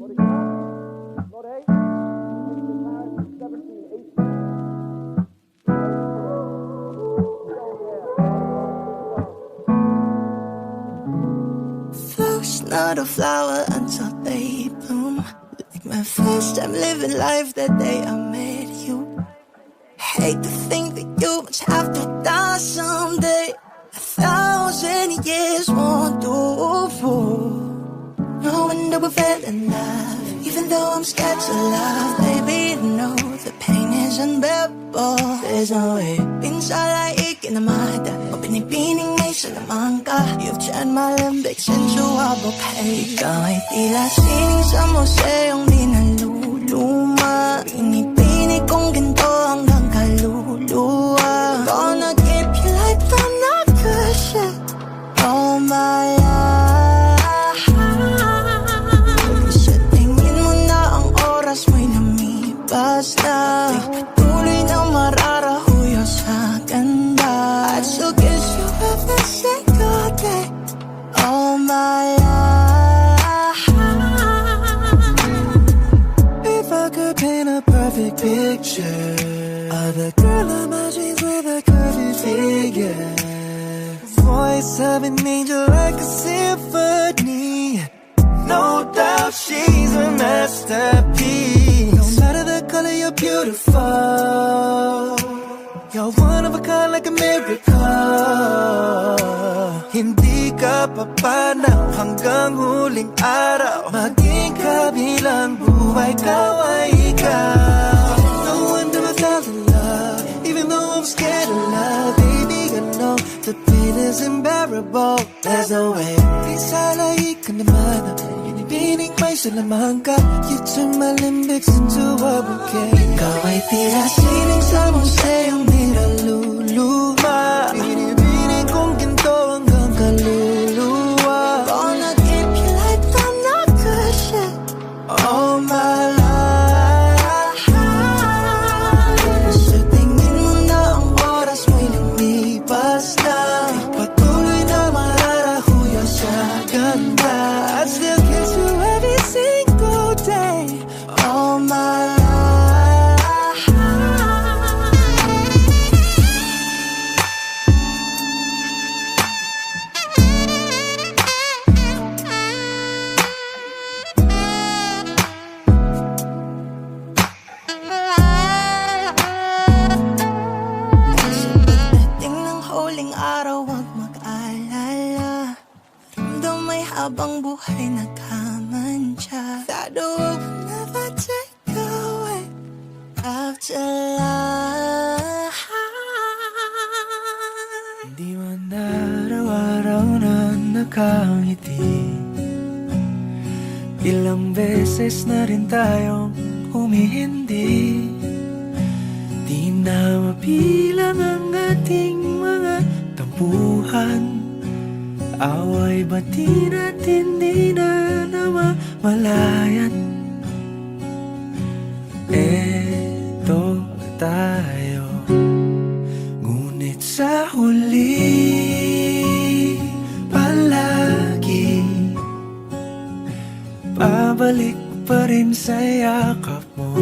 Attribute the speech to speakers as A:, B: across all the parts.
A: Flower's not a flower until they bloom. Like my first time living life that day I met you. Hate to think that you must have to die someday. 1,000 years won't do. No wonder we fell in love. Even though I'm scared to love, baby, I know the pain is unbearable. There's no way. Pinsala ikinamada, o pinipining may salamang ka. You've turned my limbics into a bouquet. Ikaw ay tila sining sa museong di naluluma. Pinipini kong ginto hanggang kaluluwa. Gonna keep you like the cushion all my life. Sa tingin mo na ang oras mo'y lumipas na. Patuloy na mararahuyo sa ganda. I'd still kiss you every single day all my life. If I could paint a perfect picture of the girl of my dreams with a curvy figure, voice of an angel like a symphony. No doubt she's a masterpiece. No matter the color, you're beautiful. You're one of a kind like a miracle. Hindi ka papanaw hanggang huling araw. Maging kabilang buhay, ikaw ay ikaw. No wonder I fell in love, even though I'm scared of love. Baby, I know the pain is unbearable. There's no way. Isalay ka naman. Binibining may salamang ka. You turn my limbics into a bouquet. Ikaw ay tila sining sa museong di naluluma. Binibining kong ginto hanggang kaluluwa. Gonna keep you like the cushion all my life. Sa tingin mo na ang oras mo'y lumipas na. Patuloy na mararahuyo sa ganda. I'd still kiss you every single day all my life. Habang buhay nagkamantya, that the world will never take away after life. Hindi man araw-araw na nakangiti, ilang beses na rin tayong humihindi. Di na mabilang ang ating mga tampuhan. Away bati natin di na namamalayan. Eto tayo, ngunit sa huli palagi pabalik pa rin sa yakap mo.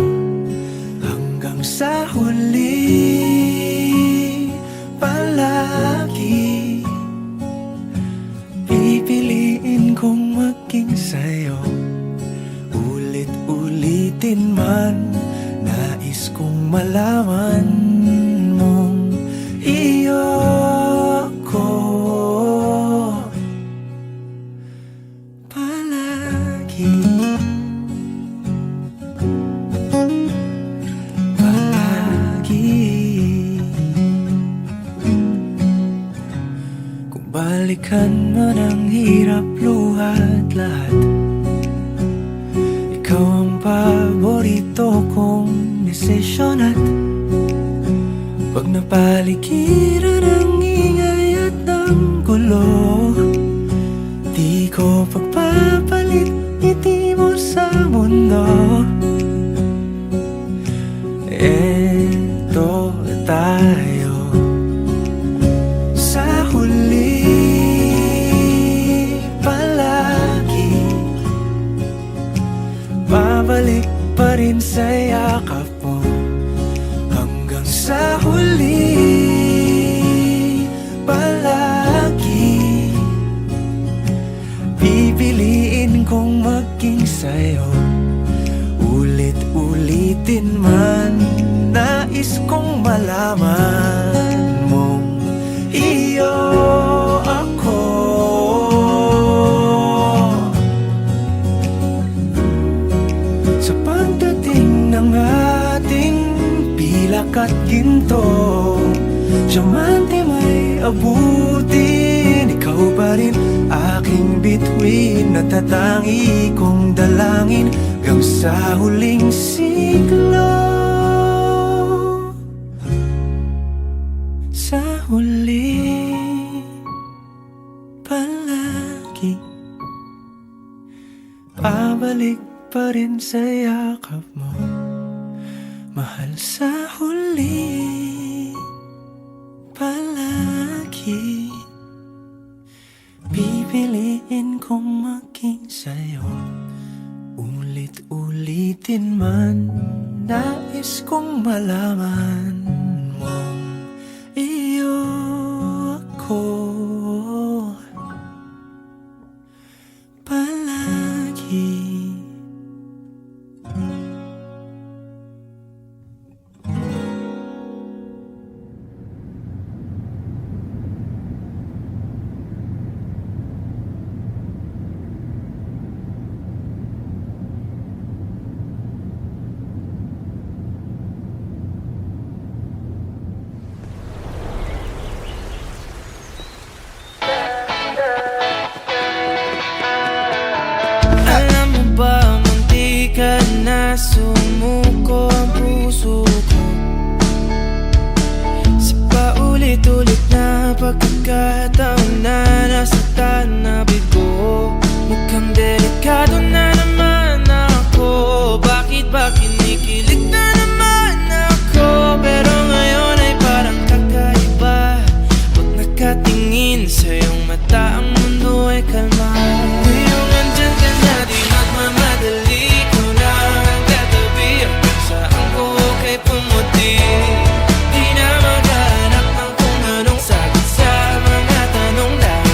A: Hanggang sa huli palagi pipiliin kong maging sa'yo. Ulit-ulitin man, nais kong malaman mong iyo ko palagi. Kung balikan man ang hirap, luhat lahat, ikaw ang paborito kong desisyon. At pag napaligiran ang ingay at ng gulo, di ko pagpapalit ngiti mo sa mundo. Eto tayo sa huli palagi kong maging sa'yo. Ulit-ulitin man, nais kong malaman mong iyo ako. Sa pagdating ng ating pilak at ginto, diamante may abutin, ikaw pa rin aking bituin, natatangi kong dalangin hanggang sa huling siglo. Sa huli palagi, pabalik pa rin sa yakap mo, mahal. Sa huli palagi, pipiliin kong maging sa'yo. Ulit-ulitin man, nais kong malaman mong iyo ako palagi.
B: Sumuko ang puso ko sa paulit-ulit na pagkakataon na nasaktan na bigo. Mukhang delikado na naman ako. Bakit ba kinikilig na naman ako? Pero ngayon ay parang kakaiba. Pag nakatingin sa iyong mata, ang mundo ay kalma. Ngayong andyan ka na, di magmamadali. Pumuti, di na maghanap ng kung anong sagot sa mga tanong lang.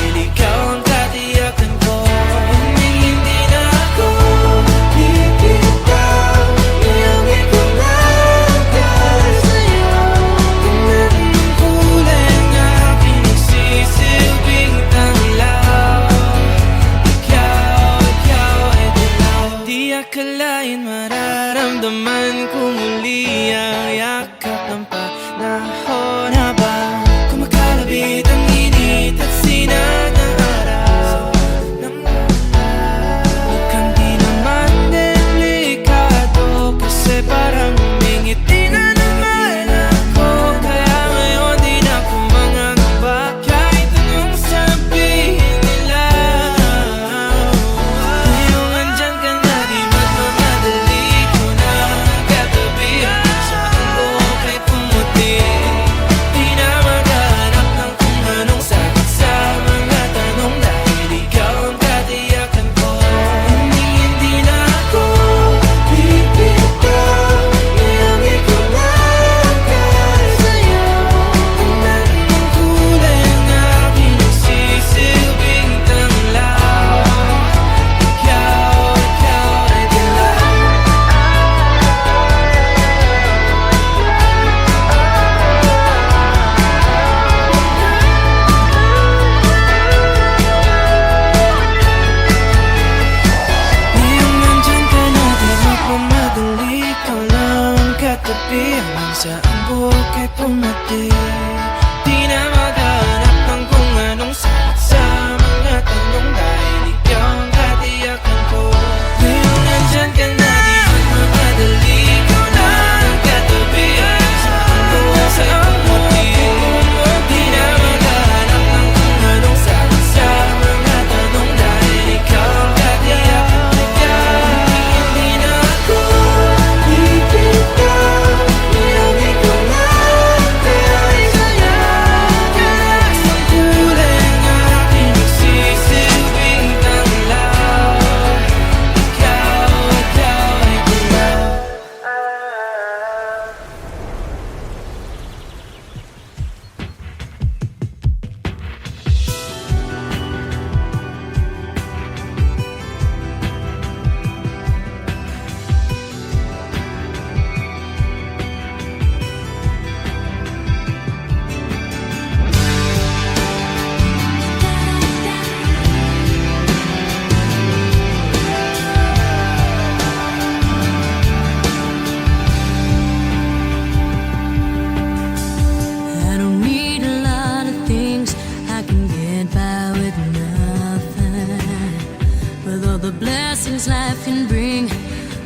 C: this life can bring.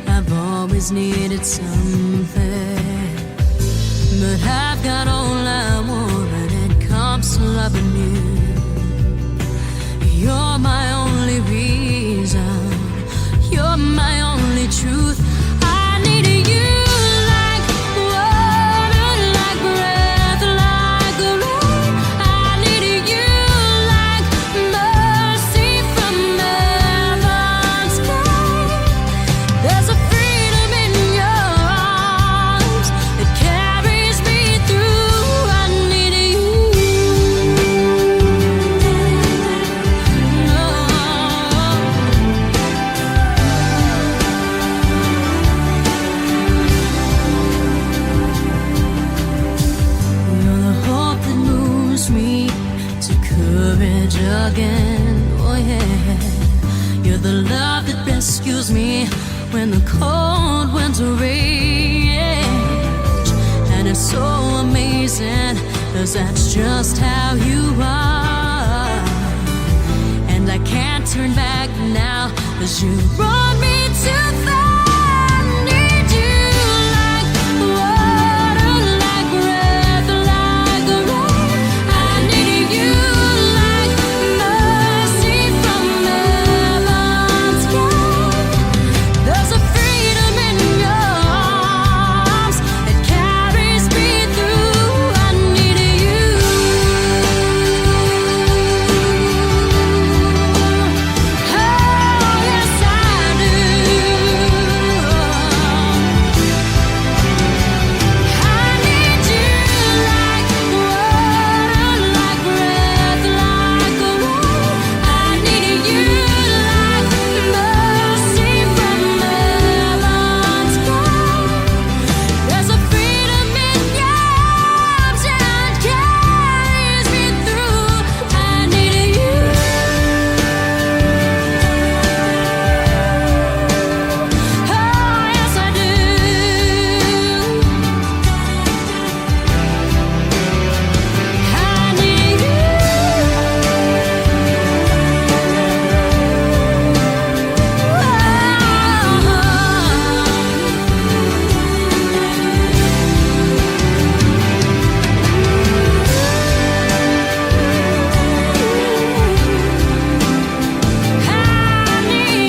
C: I've always needed something, but I've got all I want when it comes to loving you. You're my only reason, you're my only truth. I need you like water, like breath, like rain. I need you like mercy from heaven's sky. There's a freedom in your arms that carries me through. I need you. You're the hope that moves me to courage again. Oh yeah. You're the love that rescues me when the cold winter rage. And it's so amazing, 'cause that's just how you are. And I can't turn back now, 'cause you brought me too far. I need you like water, like breath, like rain. I need you like mercy from heaven's sky. There's a freedom in your arms that carries me through. I need you. Oh, yes, I do. I need you like water, like breath, like rain. I need you like mercy from heaven's sky. There's a freedom in your arms that carries me through. I need you. Oh, yes, I do. I need you. I need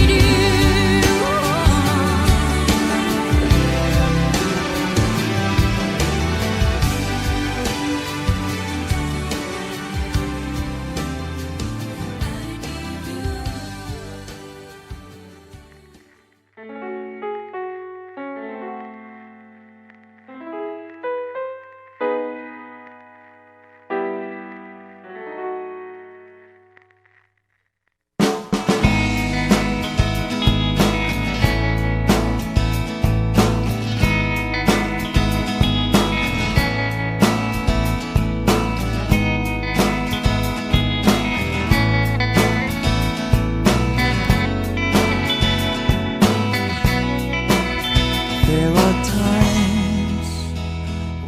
A: There are times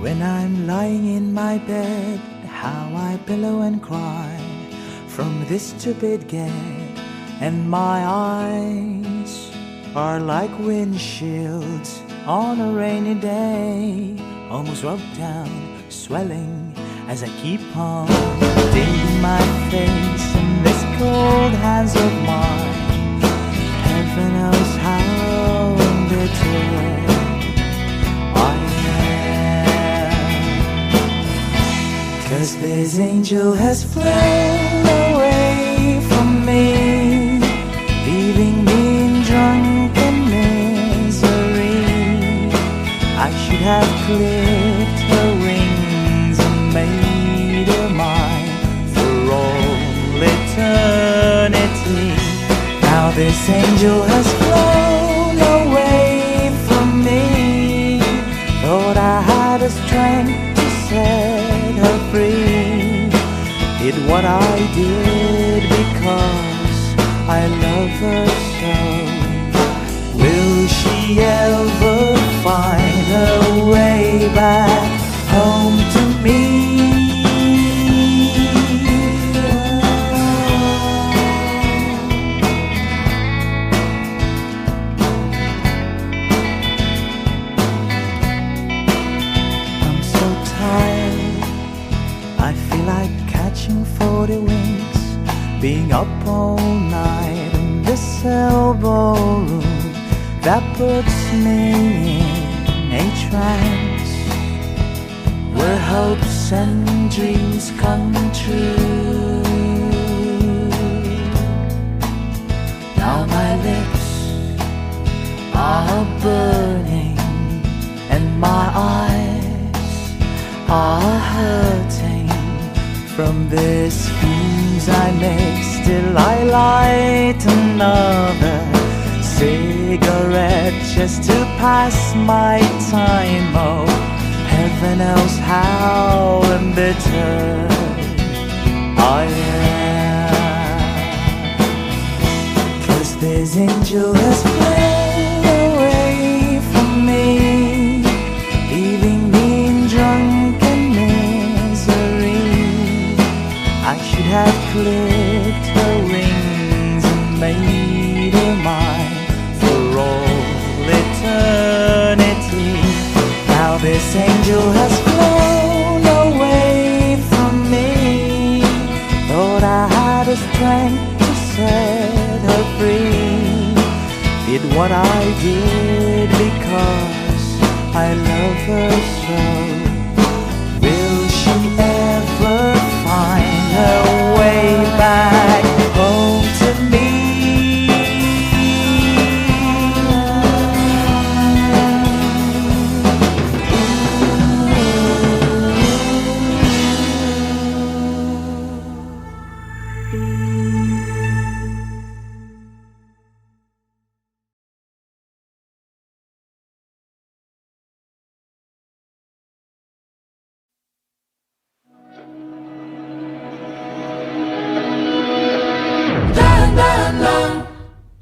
A: when I'm lying in my bed, how I pillow and cry from this stupid gag, and my eyes are like windshields on a rainy day, almost rubbed down, swelling as I keep on digging my face in this cold hands of mine. Heaven knows how bitter I am, 'cause this angel has flown away from me, leaving me in drunken misery. I should have clipped her wings and made her mine for all eternity. Now this angel has flown away from me. Thought I had the strength to set her free. Did what I did because I love her so. Will she ever find her way back home to me? hotel ballroom that puts me in a trance, where hopes and dreams come true. Now my lips are burning and my eyes are hurting from the schemes I make. Still I light another cigarette just to pass my time. Oh, heaven knows how embittered I am, 'cause this angel has flown away from me, leaving me in drunken misery. I should have clipped her wings and made her mine for all eternity. Now this angel has flown away from me. Thought I had the strength to set her free. Did what I did because I love her so. Will she ever find her way back home to me?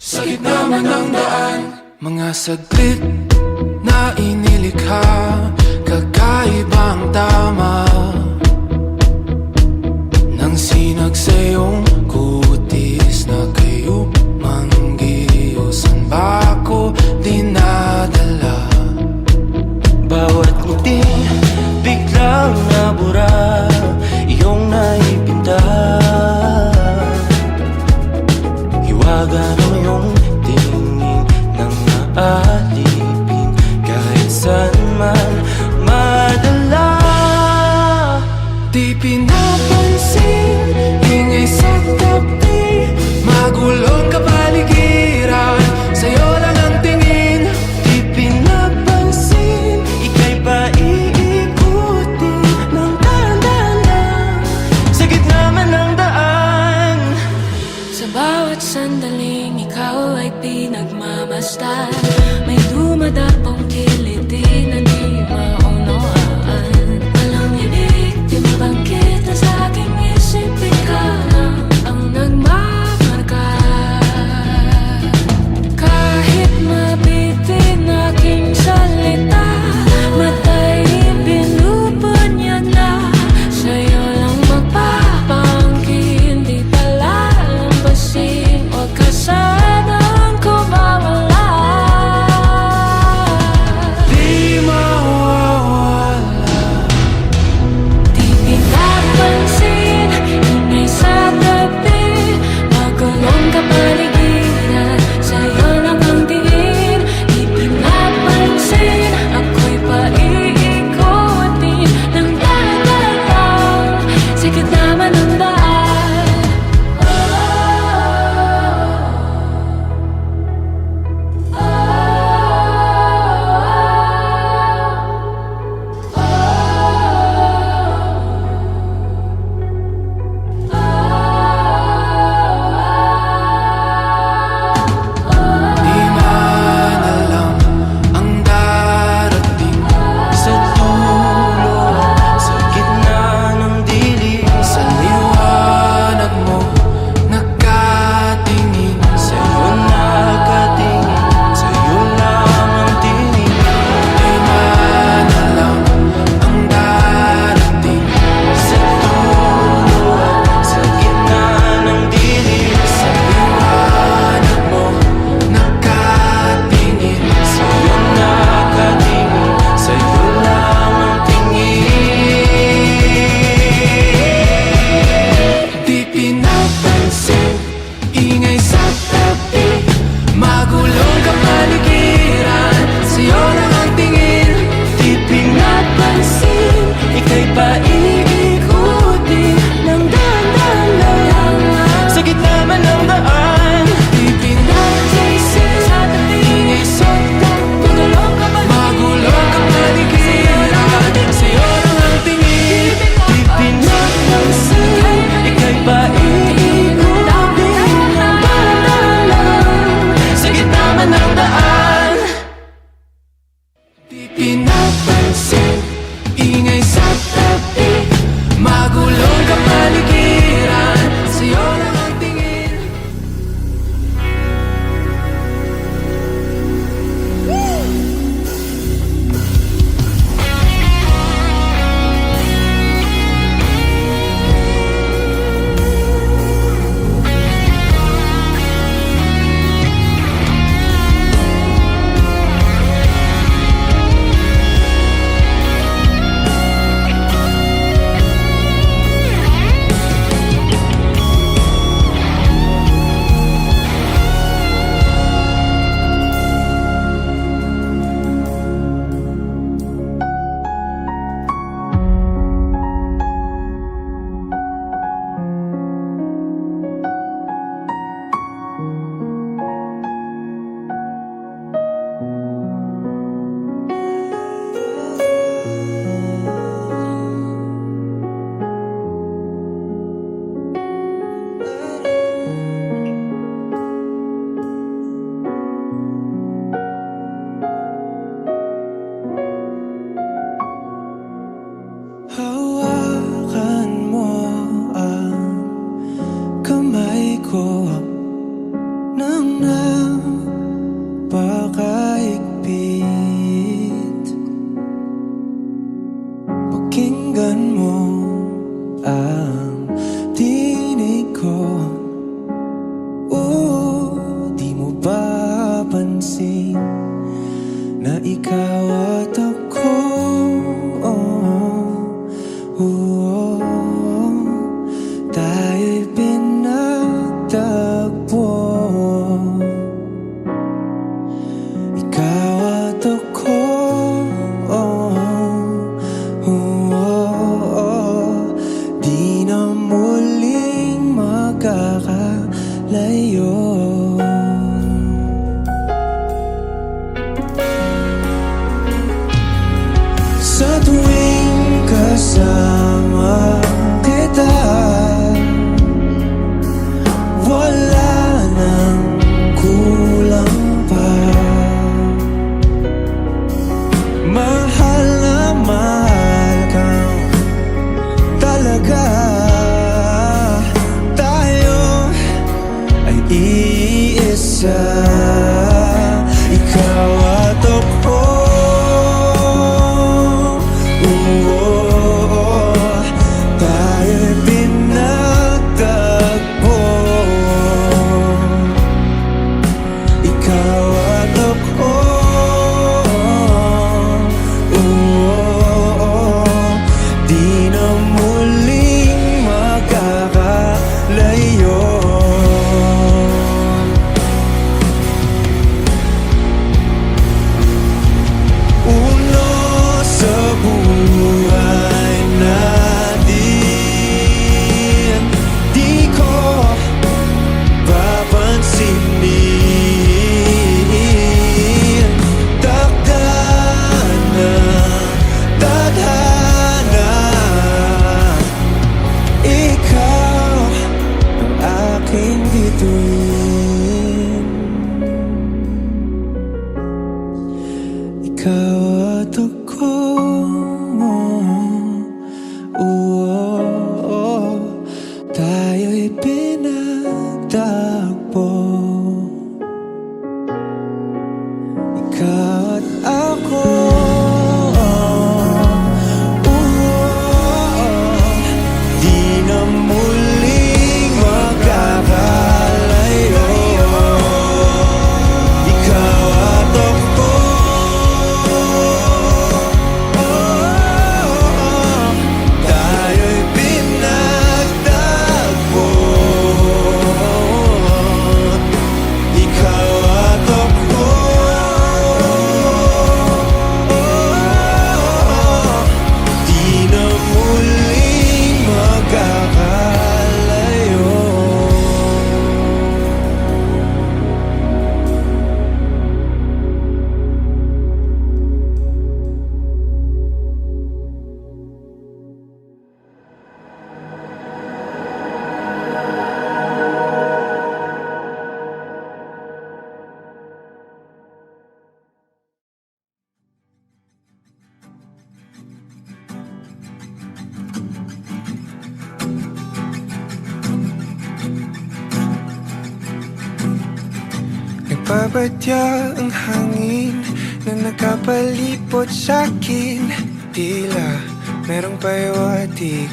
B: Sa gitna man ng daan, mga saglit na inilikha, kakaibang tama nang sinag sa iyong kutis na kayo manggiyosan ba ako dinadala?
D: Bawat ngiti biglang nabura, iyong naipinta. Hiwaga ng iyong tingin nang naalipin, kahit saan man madala.
B: Di pinapansin, ingay sa tabi, magulong kapaligiran, sa'yo lang ang tingin.
D: Di pinapansin, ika'y paiikutin ng dahan-dahan sa gitna man ng daan.
E: Sa bawat sandaling ikaw ay pinagmamasdan, may dumadapong kiliti na di maunawaan. Walang ibig, timbang kita sa aking isip, ikaw lang ang nagmamarka. Kahit mabitin aking salita, matay binubunyag na, sa'yo lang magpapangkin, di pala lambasin, huwag ka sanang kumawala.
B: Di
A: na pakahigpit. Pakinggan mo ang tinig ko. Di mo ba pansin na ikaw at ako? Tayo'y pinagtagpo. Ikaw at ako, di na muling makakalayo. Sa tuwing kasama kita, wala nang kulang pa. Mahal na mahal kang talaga. Tayo ay iisa, ikaw at ako. Tayo'y pinagtagpo. Ikaw at ako. Di na muling makakalayo. Uno sa buhay natin, di ko papansinin. Takda na tadhana, ikaw ang aking bituin. Ikaw at ako, tayo'y pinagtagpo. Ikaw at ako, di na muling makakalayo. Ikaw at ako, tayo'y pinagtagpo. Ikaw at ako, di na muling magkakalayo. Nagbabadya ang hangin na nakapalipot sa'kin. Tila merong pahiwatig,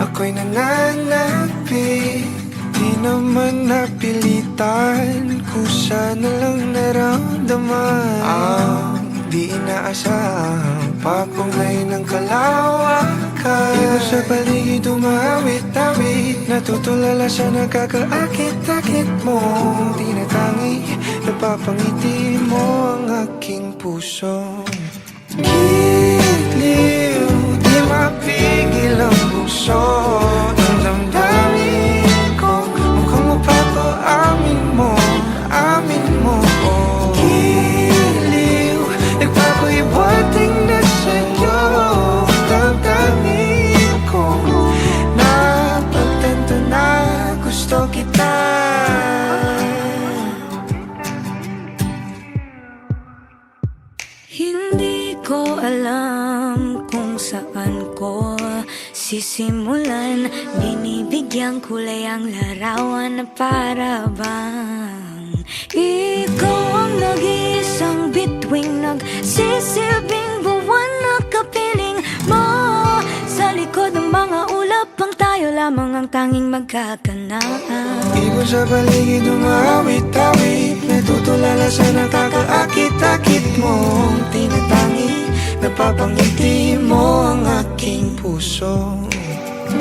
A: ako'y nananapig. Di naman napilitan, kusa na lang naramdaman ang di inaasahang pagpunglay ng kalawakan. Iba sa paligid umawit-awit, natutulala sa nakakaakit-akit mo. Tinatangi, napapangiti mo ang aking puso. Giliw, di mapigil ang puso. Ang damdamin ko, mukhang mapapaamin mo, amin mo. Giliw, nagpapahiwating na sa'yo. Damdamin ko, napagtanto na gusto kita.
E: Hindi ko alam kung saan ko sisimulan. Binibigyang kulay ang larawan na para bang Magsisilbing buwan na kapiling mo. Sa likod ng mga ulap ang tayo lamang ang tanging magkakanaan.
A: Ibon sa paligid umawit-awit, natutulala sa nakakaakit-akit mong tinatangi. Napapangiti mo ang aking puso.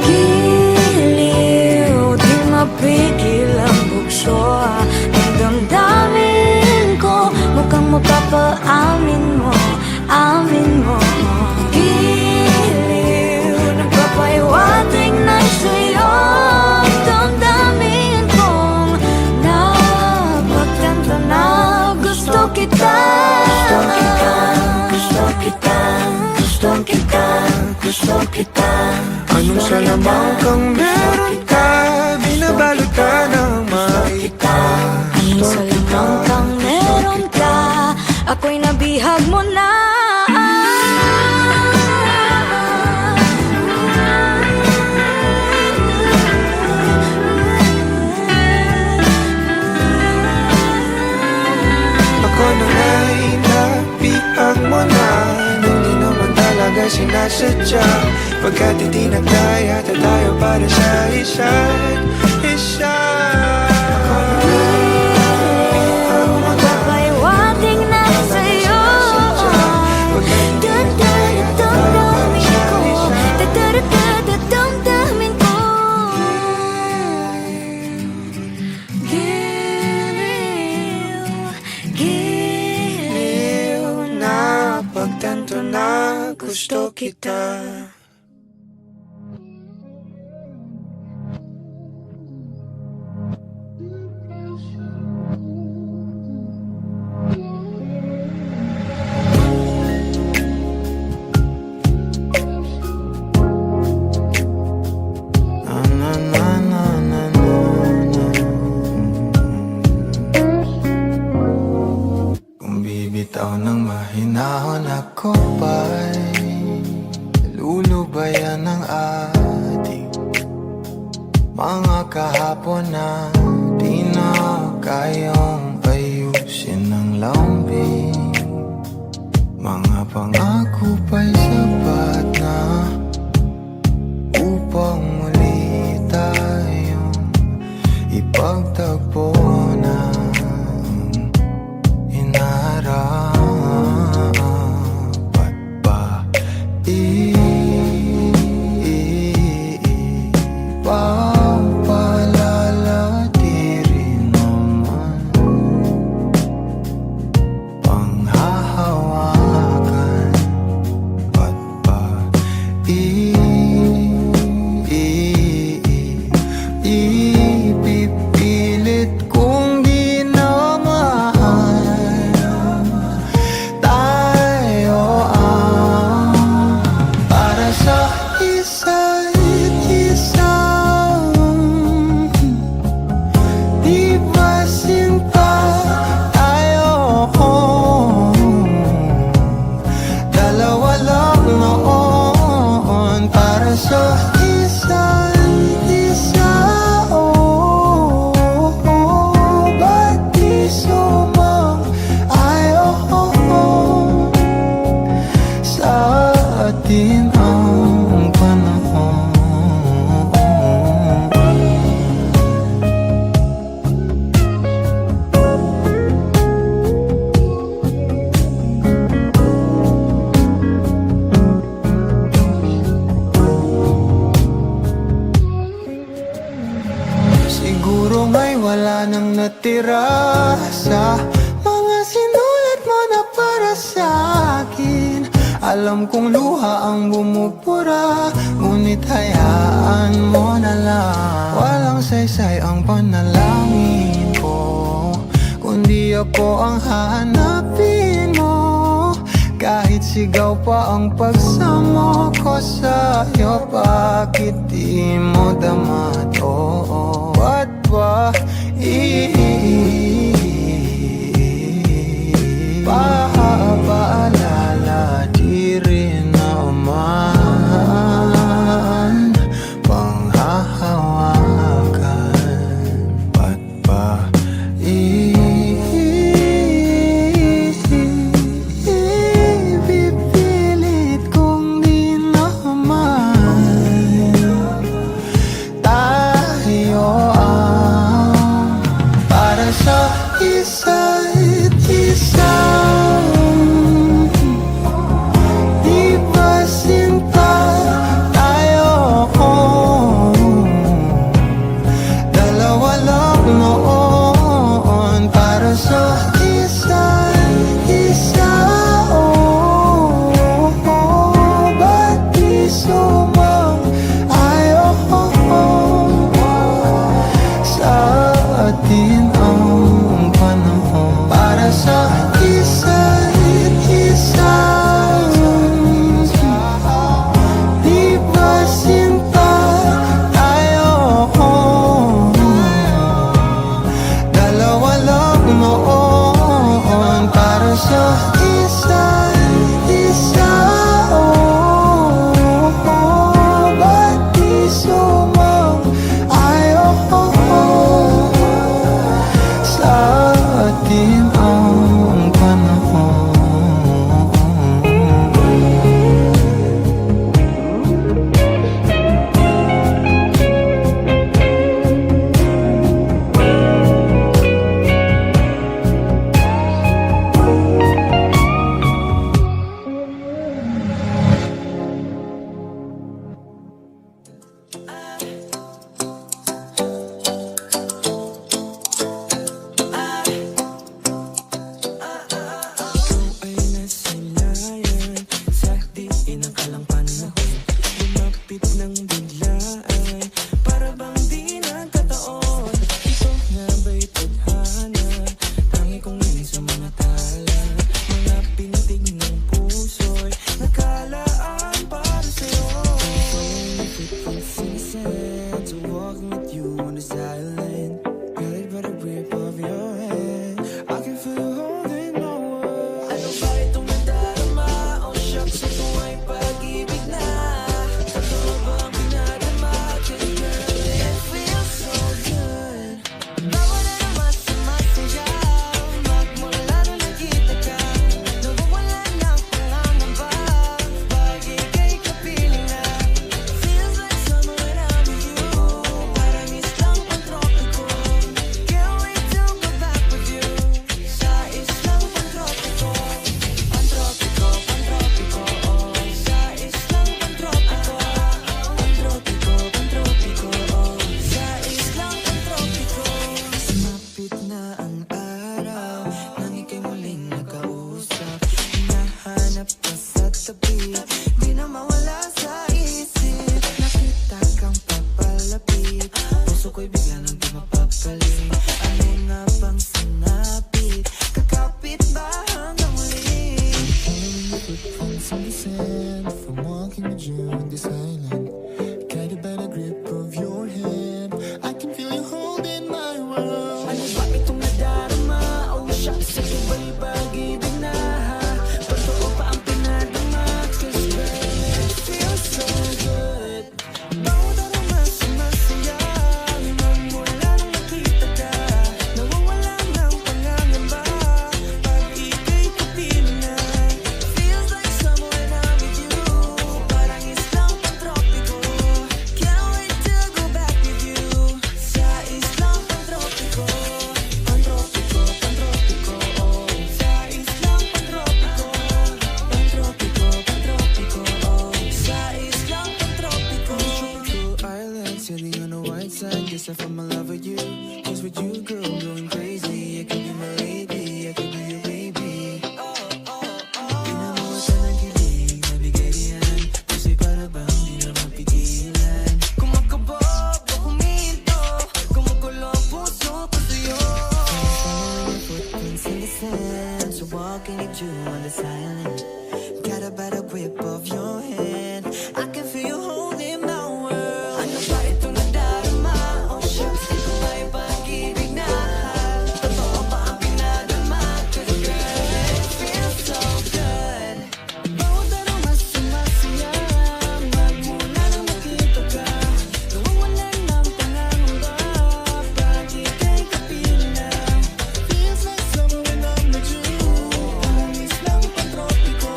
E: Giliw, di mapigil ang bukso ng damdamin ko. Mukhang mapapaamin mo, amin mo. Giliw, nagpapaiwating na sa'yo ang damdamin kong napagtanto na gusto kita. Gusto kita, gusto kita, gusto kita.
A: Anong salamang kang meron ka, binabalot ka ng maita.
E: Anong salamang kang meron ka, ako'y nabihag mo na.
A: Ako na nga'y nabihag mo na, nang di naman talaga sinasadya. Pagkat itinagdaya tayo para sa isa't isa.
E: Magpapaiwating na sa'yo damdamin ko, damdamin ko. Giliw, giliw na
A: Pagtanto na gusto kita. Kung bibitaw ng mahinahon ako ba'y lulubayan ng ating mga kahapon na di na kayang ayusin ng lambing. Mga pangako pa'y sapat na upang muli tayong ipagtagpo na inarapat ba ipapalala di rin naman panghahawakan at ba ipipilit kong di na mahal tayo ang para sa isa't isa. Di ba sinta tayo? Dalawa lang noon para sa isa't isa. Ba't di sumang-ayon sa atin ang panahon? Siguro may wala nang natira sa mga sinulat mo na para sa akin. Alam kong luha ang bumubura, ngunit hayaan mo na lang. Walang saysay ang panalangin ko, kundi ako ang hahanapin mo. Kahit sigaw pa ang pagsamo ko sa'yo, bakit di mo dama to? Ba't ba paalala di rin naman panghahawakan? Ba't ba para sa isa't isa. Di ba sinta tayo? Dalawa lang noon para sa isa't isa. Ba't di sumang-ayon sa atin ang panahon para sa isa't isa? Di ba sinta tayo? Dalawa lang noon para sa isa't isa. Ba't di sumang-ayon sa atin ang panahon?
B: Ay nasalayan sa diin ng kalang panahon. Lumapit ng biglaan, para bang di nagkataon. Ito nga ba'y tadhana? Tangi kong iling sa mga tala. Mga pintig ng puso'y nakalaan para sa'yo. To walking with you on this island, really by the grip of your hand, I can feel you holding my world. Ano ba itong nadarama? Oh shucks, ito ay pag-ibig na. Totoo ba ang pinadama? 'Cause girl, it feels so good. Bawal na naman sumasaya, magmula nung nakita ka. Nawawala ng pangangamba, pag ika'y kapiling na. Feels like summer when I'm with you, parang islang pantropiko. Can't wait to go back with you, sa islang pantropiko. Pantropiko, pantropiko, oh, sa islang pantropiko. Pantropiko, pantropiko, oh, sa islang pantropiko. Sumapit na ang araw, nang ika'y muling nakausap. Hinahanap ka sa tabi, di na mawala sa isip. Nakita kang papalapit, puso ko'y bigla nang di mapapalit. Ano nga bang sinapit, kakapit ba hanggang muli?
A: Footprints in the sand from walking with you on this island, guided by the grip of your hand. I can feel you holding my world.
B: Ano ba itong nadarama? Oh shucks, ito ba'y pag-ibig na? Totoo pa ang pinadama? 'Cause girl, it feels so good. Bawat aroma sumasaya, magmula nung nakita ka. Nawawala ng pangangamba, pag ika'y kapiling na. Feels like summer when I'm with you, parang islang pantropiko. Can't wait to go back with you, sa islang pantropiko. Pantropiko, pantropiko, oh, sa islang pantropiko. Pantropiko, pantropiko, oh, sa islang pantropiko. Tropical island, sailing on the white side. Guess I fell in love with you, 'cause with you, girl, I'm going crazy. I could be my lady, I could be your baby. Di na mawala ng kilig, nabigay diyan. Puso'y para bang di na mapigilan. Kumakabog o huminto, kumukulo ang puso ko sa'yo. Footprints in the sand, so walking with you on this island, guided by the grip of your hand. I can feel you holding my world. Ano ba itong nadarama? Oh shucks, ito ay pag-ibig na. Totoo ba ang pinadama? 'Cause girl, it feels so good. Bawat aroma sumasaya, magmula nung nakita ka. Nawawala ng pangangamba, pag ika'y kapiling na. Feels like summer when I'm with you, parang islang pantropiko.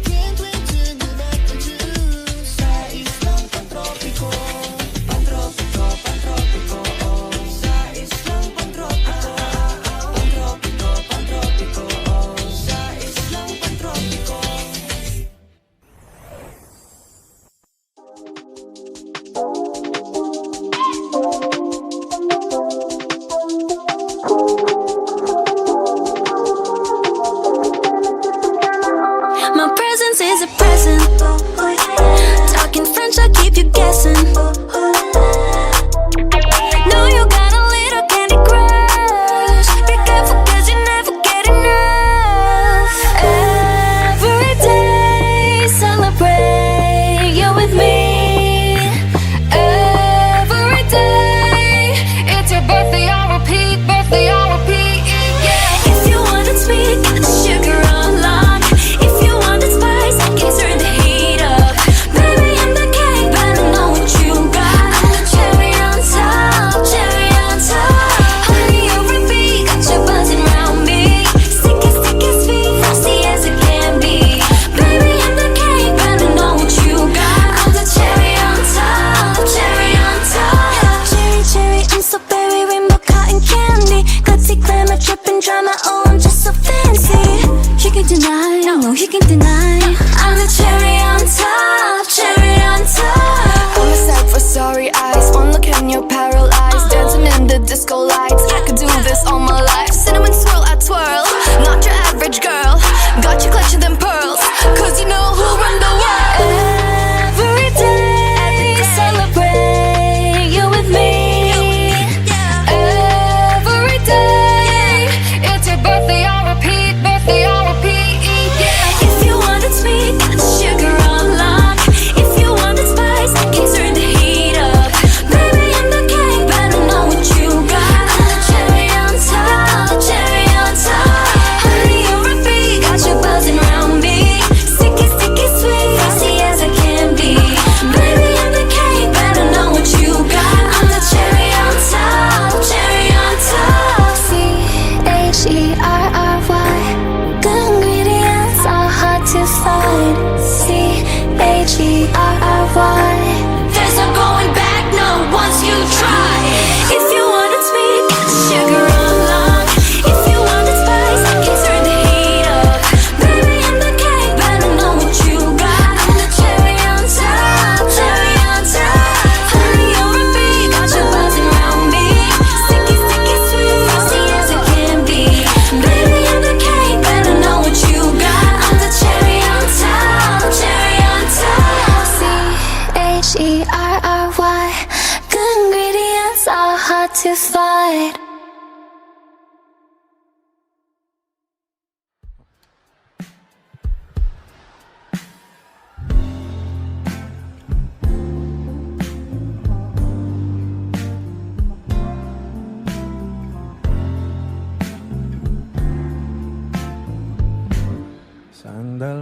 B: Can't wait to go back with you,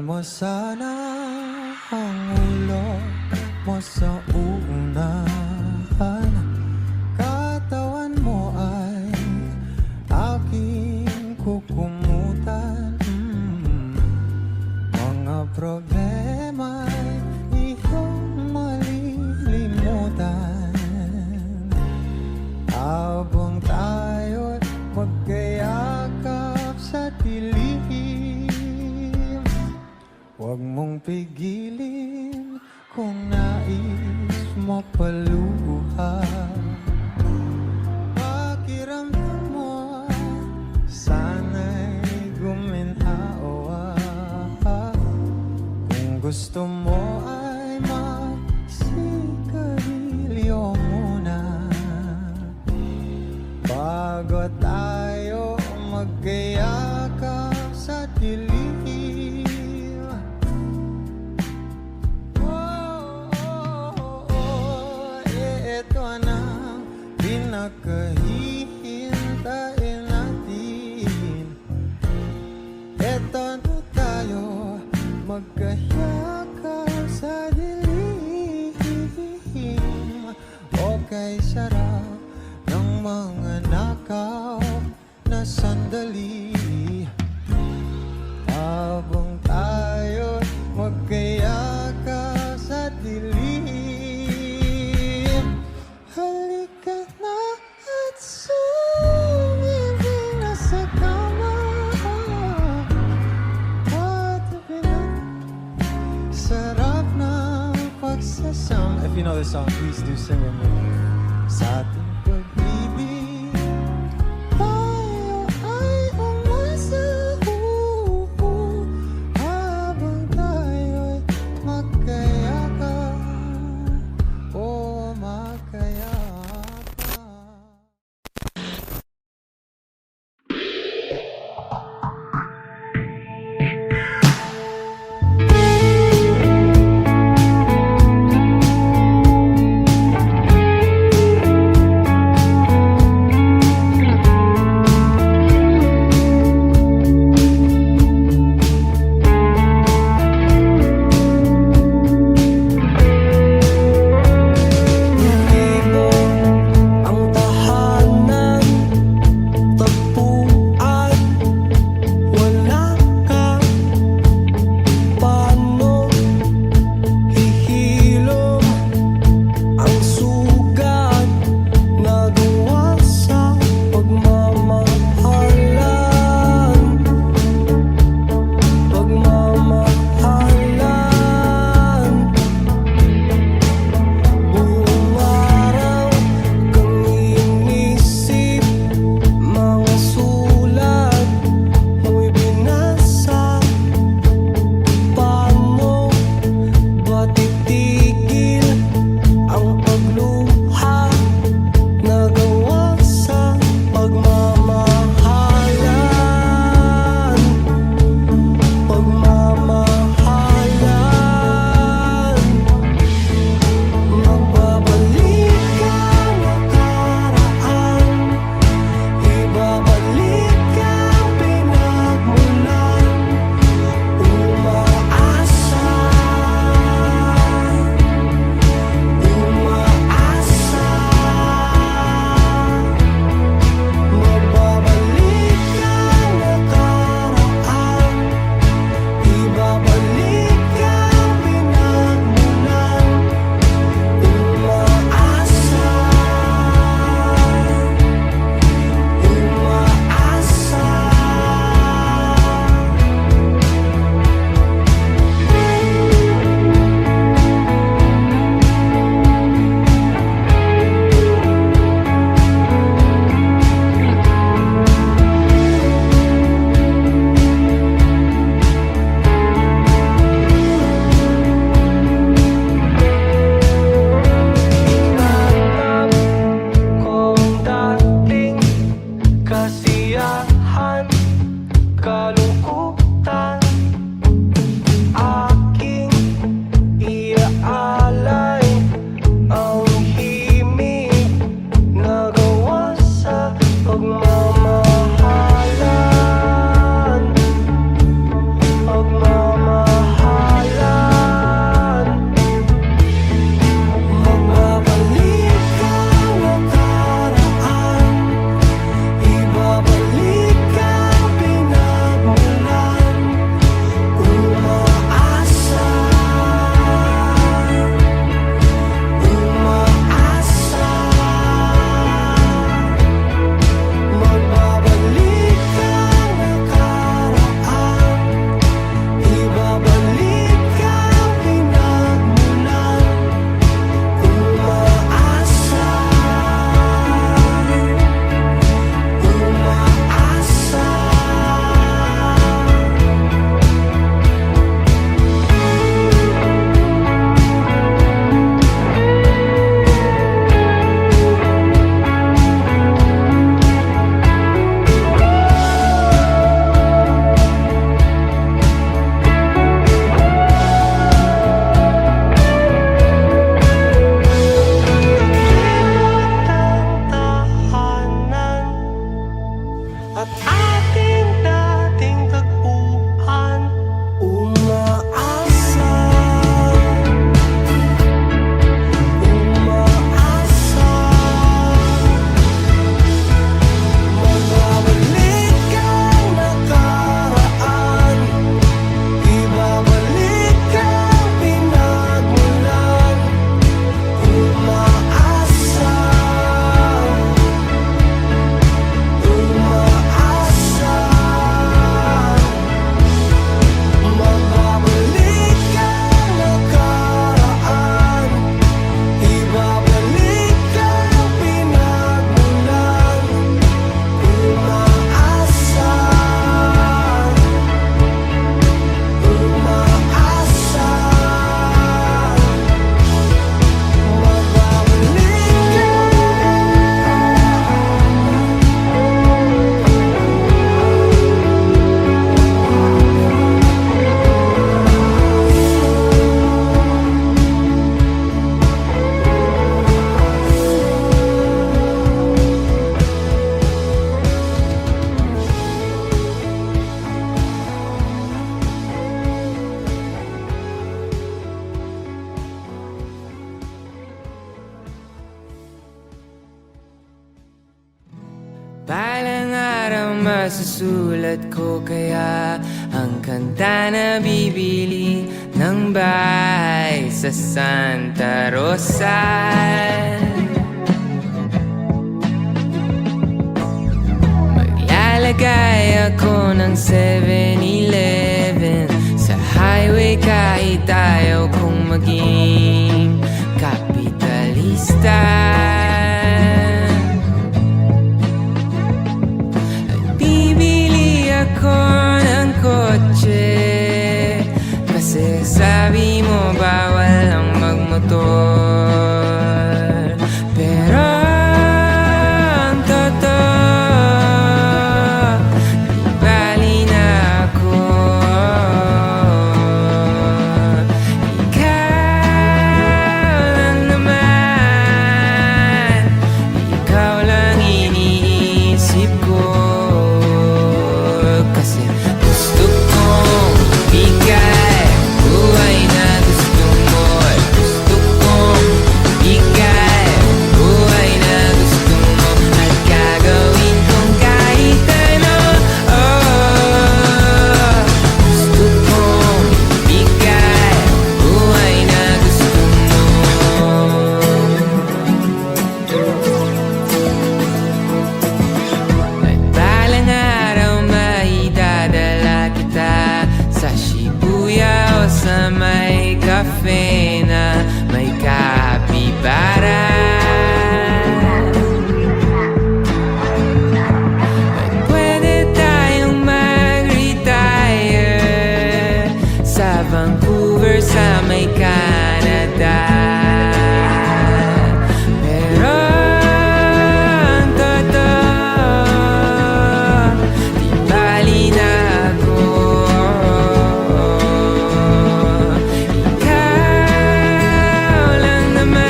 A: mo sana ang ulo mo sa unahan. Katawan mo ay aking kukumutan. Mga problema'y iyong malilimutan. Habang tayo'y magkayakap sa dilim, huwag mong pigilin kung nais mo paluha. Pakiramdam mo sana'y guminhawa. Kung gusto mo ay magsigarilyo muna bago tayo magkayakap sa dilim. Ito na pinakahihintayin natin. Ito na tayo magkayakap sa dilim. Okay, sarap ng mga nakaw na sandali. Habang tayo magkayakap sa dilim, halika na at sumibig na sa kama. Patabi na, sarap ng pagsasama. If you know this song, please do sing with me. Sa ating pag-ibig, tayo ay umasa. Habang tayo'y magkayakap, o magkayakap.
D: pagmamahalan.
B: masusulat ko. Kaya ang kanta na bibili ng bahay sa Santa Rosa. Maglalagay ako ng 7-Eleven sa highway kahit ayaw kong maging kapitalista. At bibili ako ng kotse kasi sabi mo bawal ang magmotor. Pero ang totoo, di bali na ako. Ikaw lang naman, ikaw lang iniisip ko. Kasi gusto kong bigay buhay na gusto mo. Gusto kong bigay buhay na gusto mo. At gagawin kong kahit ano. Gusto kong bigay buhay na gusto mo. At balang araw maidadala kita sa Shibuya o sa may cafe na may kapibara. At pwede tayong mag-retire sa Vancouver sa may Canada. Pero ang totoo, di bali na ako. Ikaw lang naman,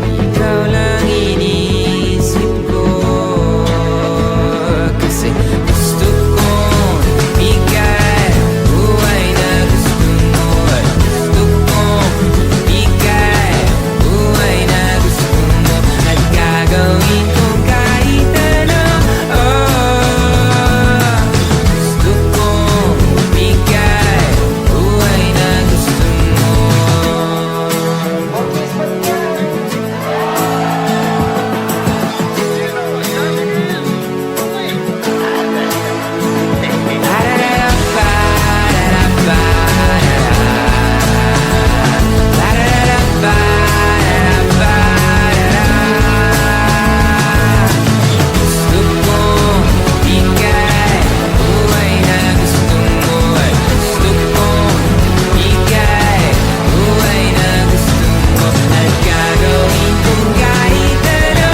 B: ikaw lang iniisip ko. Kasi gusto kong bigay buhay na gusto mo. Gusto kong bigay buhay na gusto mo. At gagawin kong kahit ano. Gusto kong bigay buhay na gusto mo. Gusto kong bigay buhay na gusto mo. Gusto kong bigay buhay na gusto mo. At gagawin kong kahit ano.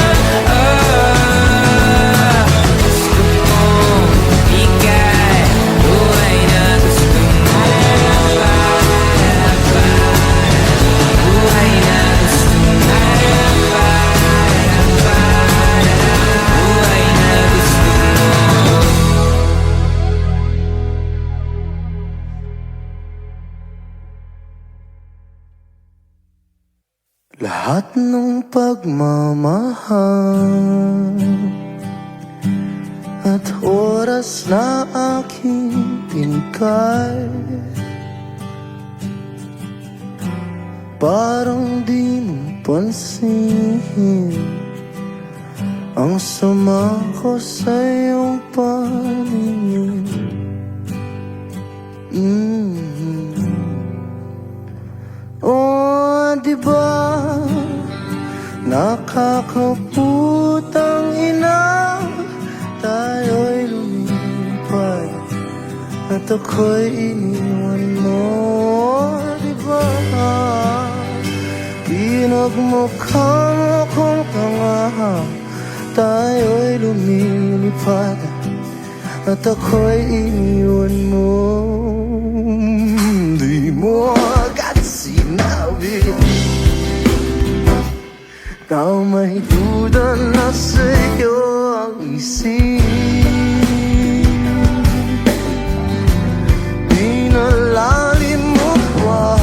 B: Gusto kong bigay buhay na gusto mo. Buhay na gusto mo. Buhay na gusto mo.
A: Lahat ng pagmamahal at oras na aking pinigay, parang di mo pansin ang sama ko sa iyong paningin. Oh, di ba nakakaputang ina, tayo'y lumipad at ako'y iniwan mo. Di ba pinagmukha mo kong tanga, tayo'y lumilipad at ako'y iniwan mo. Di mo agad sinabi na may duda na sa'yo ang isip. Pinalalim mo pa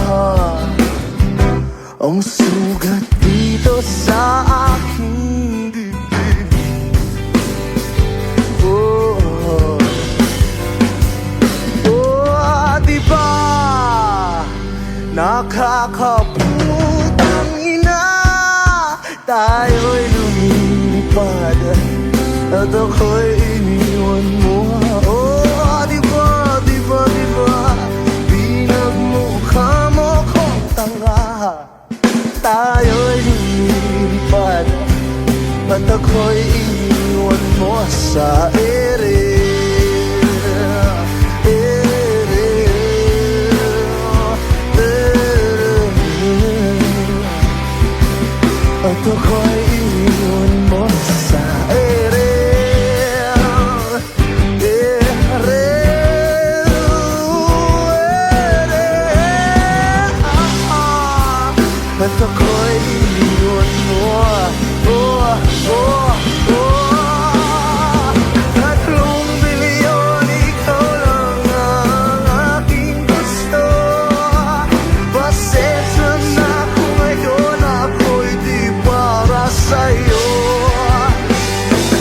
A: ang sugat dito sa aking dibdib. nakakaputang ina, tayo'y lumilipad at ako'y iniwan mo. Oh, diba, diba, diba, pinagmukha mo kong tanga. Tayo'y lumilipad at ako'y iniwan mo sa ere. At ako'y iniwan mo sa ere. At ako'y iniwan mo. Oh, oh, oh. 3 bilyon, ikaw lang ang aking gusto. Pasensya na kung ngayon ako'y di para sa'yo.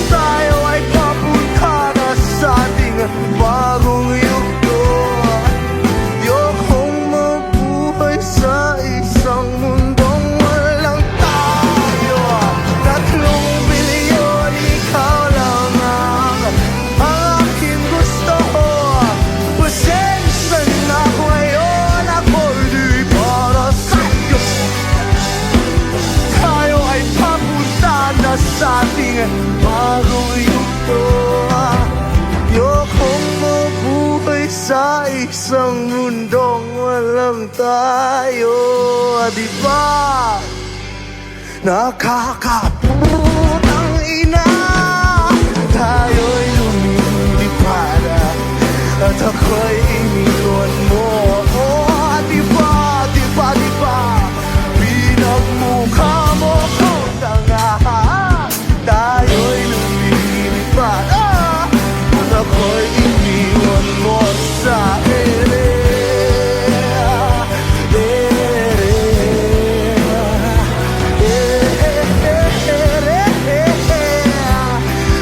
A: Tayo ay papunta na sa ating bagong yugto. Ayokong mabuhay sa isang mundong walang tayo. 3 bilyon, ikaw lang ang aking gusto. Pasensya na kung ngayon ako'y di para sa'yo. Tayo ay papunta na sa ating bagong yugto. Ayokong mabuhay sa isang mundong walang tayo. Diba? Nakakaputang ina, tayo'y lumilipad at ako'y iniwan mo. Oh, diba, diba, diba, pinagmukha mo kong tanga. Tayo'y lumilipad at ako'y iniwan mo sa ere.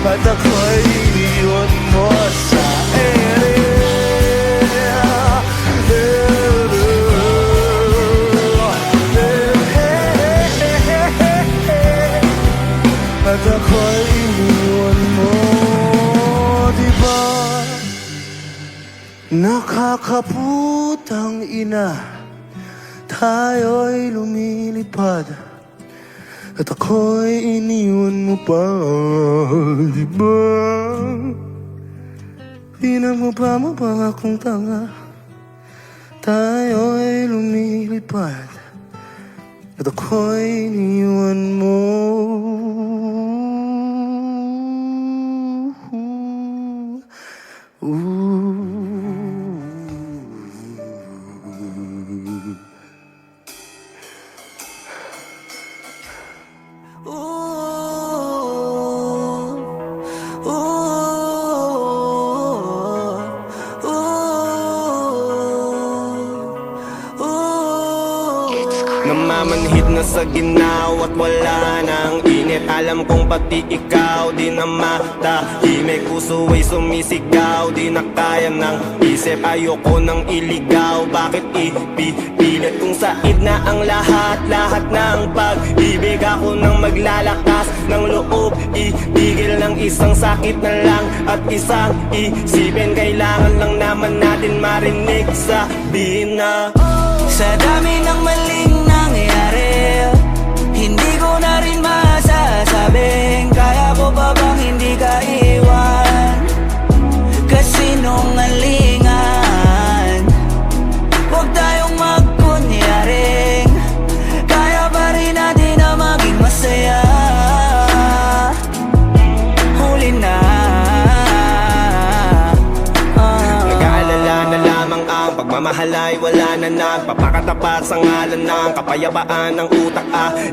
A: At ako'y iniwan mo sa ere. At ako'y iniwan mo. Diba? Nakakaputang ina, tayo'y lumilipad at ako'y iniwan mo pa. Diba? Pinagmukha mo pa akong tanga. Tayo'y lumilipad at ako'y iniwan mo.
D: Namamanhid na sa ginaw at wala nang init. Alam kong pati ikaw di na matahimik. Puso ay sumisigaw, di na kaya ng isip. Ayoko nang iligaw, bakit ipipilit? Kung said na ang lahat, lahat ng pag-ibig. Ako nang maglalakas ng loob, itigil ng isang sakit na lang at isang isipin. Kailangan lang naman natin marinig, sabihin na
B: Sa dami ng maling nangyari, hindi ko na rin masasabing kaya ko pa bang hindi ka iwan. Kasinungalingan, huwag tayong magkunyaring kaya pa rin natin na maging masaya. Huli na
D: nag-aalala na lamang ang pagmamahal ay wala na nagpapakatapat sa ngalan ng kapayapaan ng utak.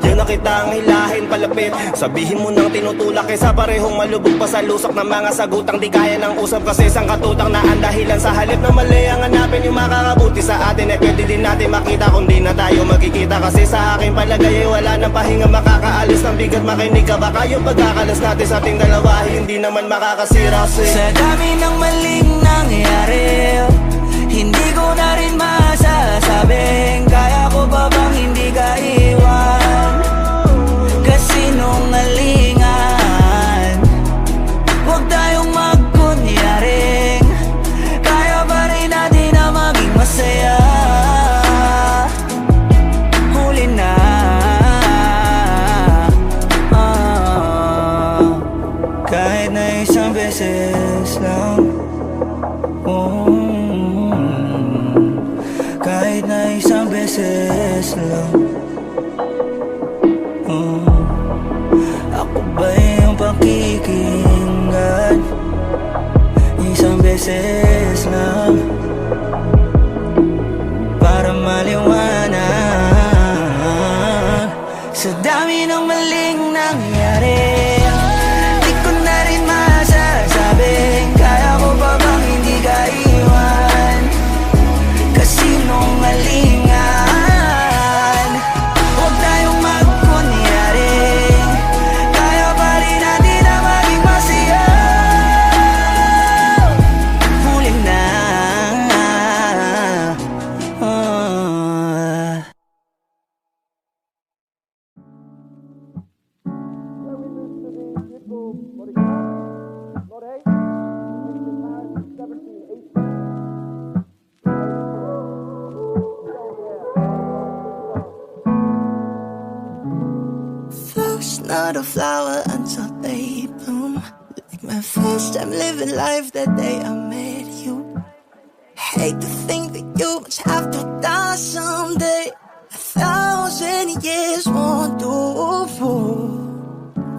D: Yun na kitang hilahin palapit, sabihin mo nang tinutulak kaysa parehong malubog pa sa lusok ng mga sagutang di kaya ng usap. Kasi isang katutang na ang dahilan sa halip na mali ang hanapin yung makakabuti sa atin. Eh pwede din natin makita kung di na tayo magkikita. Kasi sa aking palagay ay wala nang pahinga makakaalis ng bigat. Makinig ka baka yung pagkakalas natin sa ating dalawa hindi naman makakasira.
B: Sa dami ng maling nangyari, hindi ko na rin masasabing kaya ko ba
A: beses lang. Kahit na isang beses lang. Ako ba yung pakikinggan? Isang beses lang para maliwanag. Sa dami ng maling nangyari, di ko na rin masasabi, kaya ko pa bang hindi ka iwan? Kasinungalingan, huwag tayong magkunyari, kaya pa rin natin na maging masaya. Huli na. Flowers not a flower until they bloom. Like my first time living life that day I met you. Hate to think that you must have to die someday. 1,000 years won't do.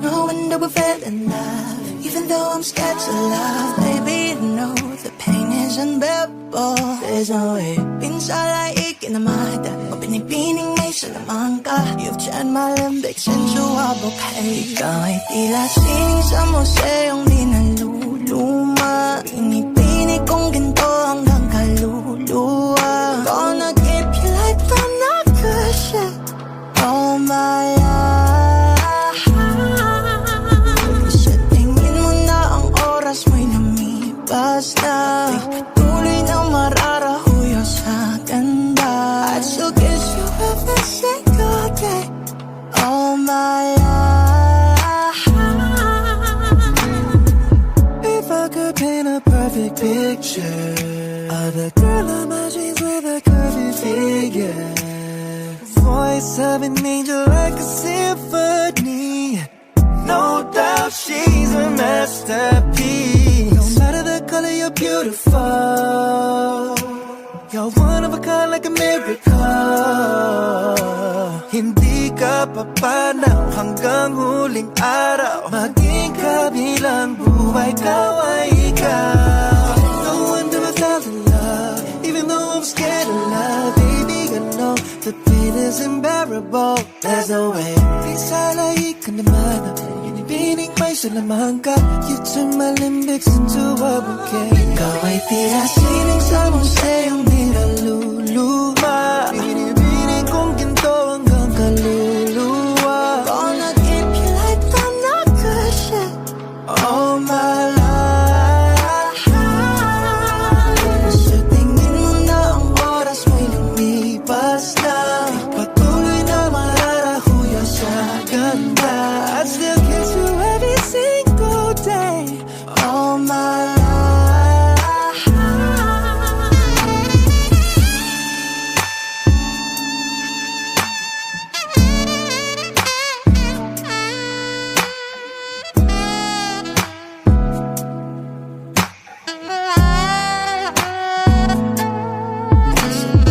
A: No wonder we fell in love, even though I'm scared to love. Baby, no, the pain is unbearable. There's no way. Pinsalaig ka na mata, o pinipining may salamang ka. You've turned my limbic into a bouquet. Ikaw ay tila sining sa museong di naluluma. Pinipinig kong ginto hanggang kaluluwa. Gonna keep you like I'm not good shit all my life. Sa tingin mo na ang oras mo'y lumipas na, di patuloy na mararahuyo sa ganda. I'd still kiss you every single day all my life. If I could paint a perfect picture of the girl of my dreams with a curvy figure, voice of an angel like a symphony. No doubt she's a masterpiece. No matter the color, you're beautiful. You're one of a kind like a miracle. Hindi ka papanaw hanggang huling araw. Maging kabilang buhay, ikaw ay ikaw. No wonder I fell in love, even though I'm scared of love. Baby, I know the pain is unbearable. There's no way. Pinsalaig ka naman, pinipinig may salamang ka. You turn my limbics into a bouquet. Ikaw ay tila sining sa museong di naluluma. Pinipinig kong ginto hanggang kaluluwa. Gonna keep you like I'm not good shit all my life. Sa tingin mo na ang oras mo'y lumipas na, di patuloy na mararahuyo sa ganda. I'd still kiss you every single day all my life.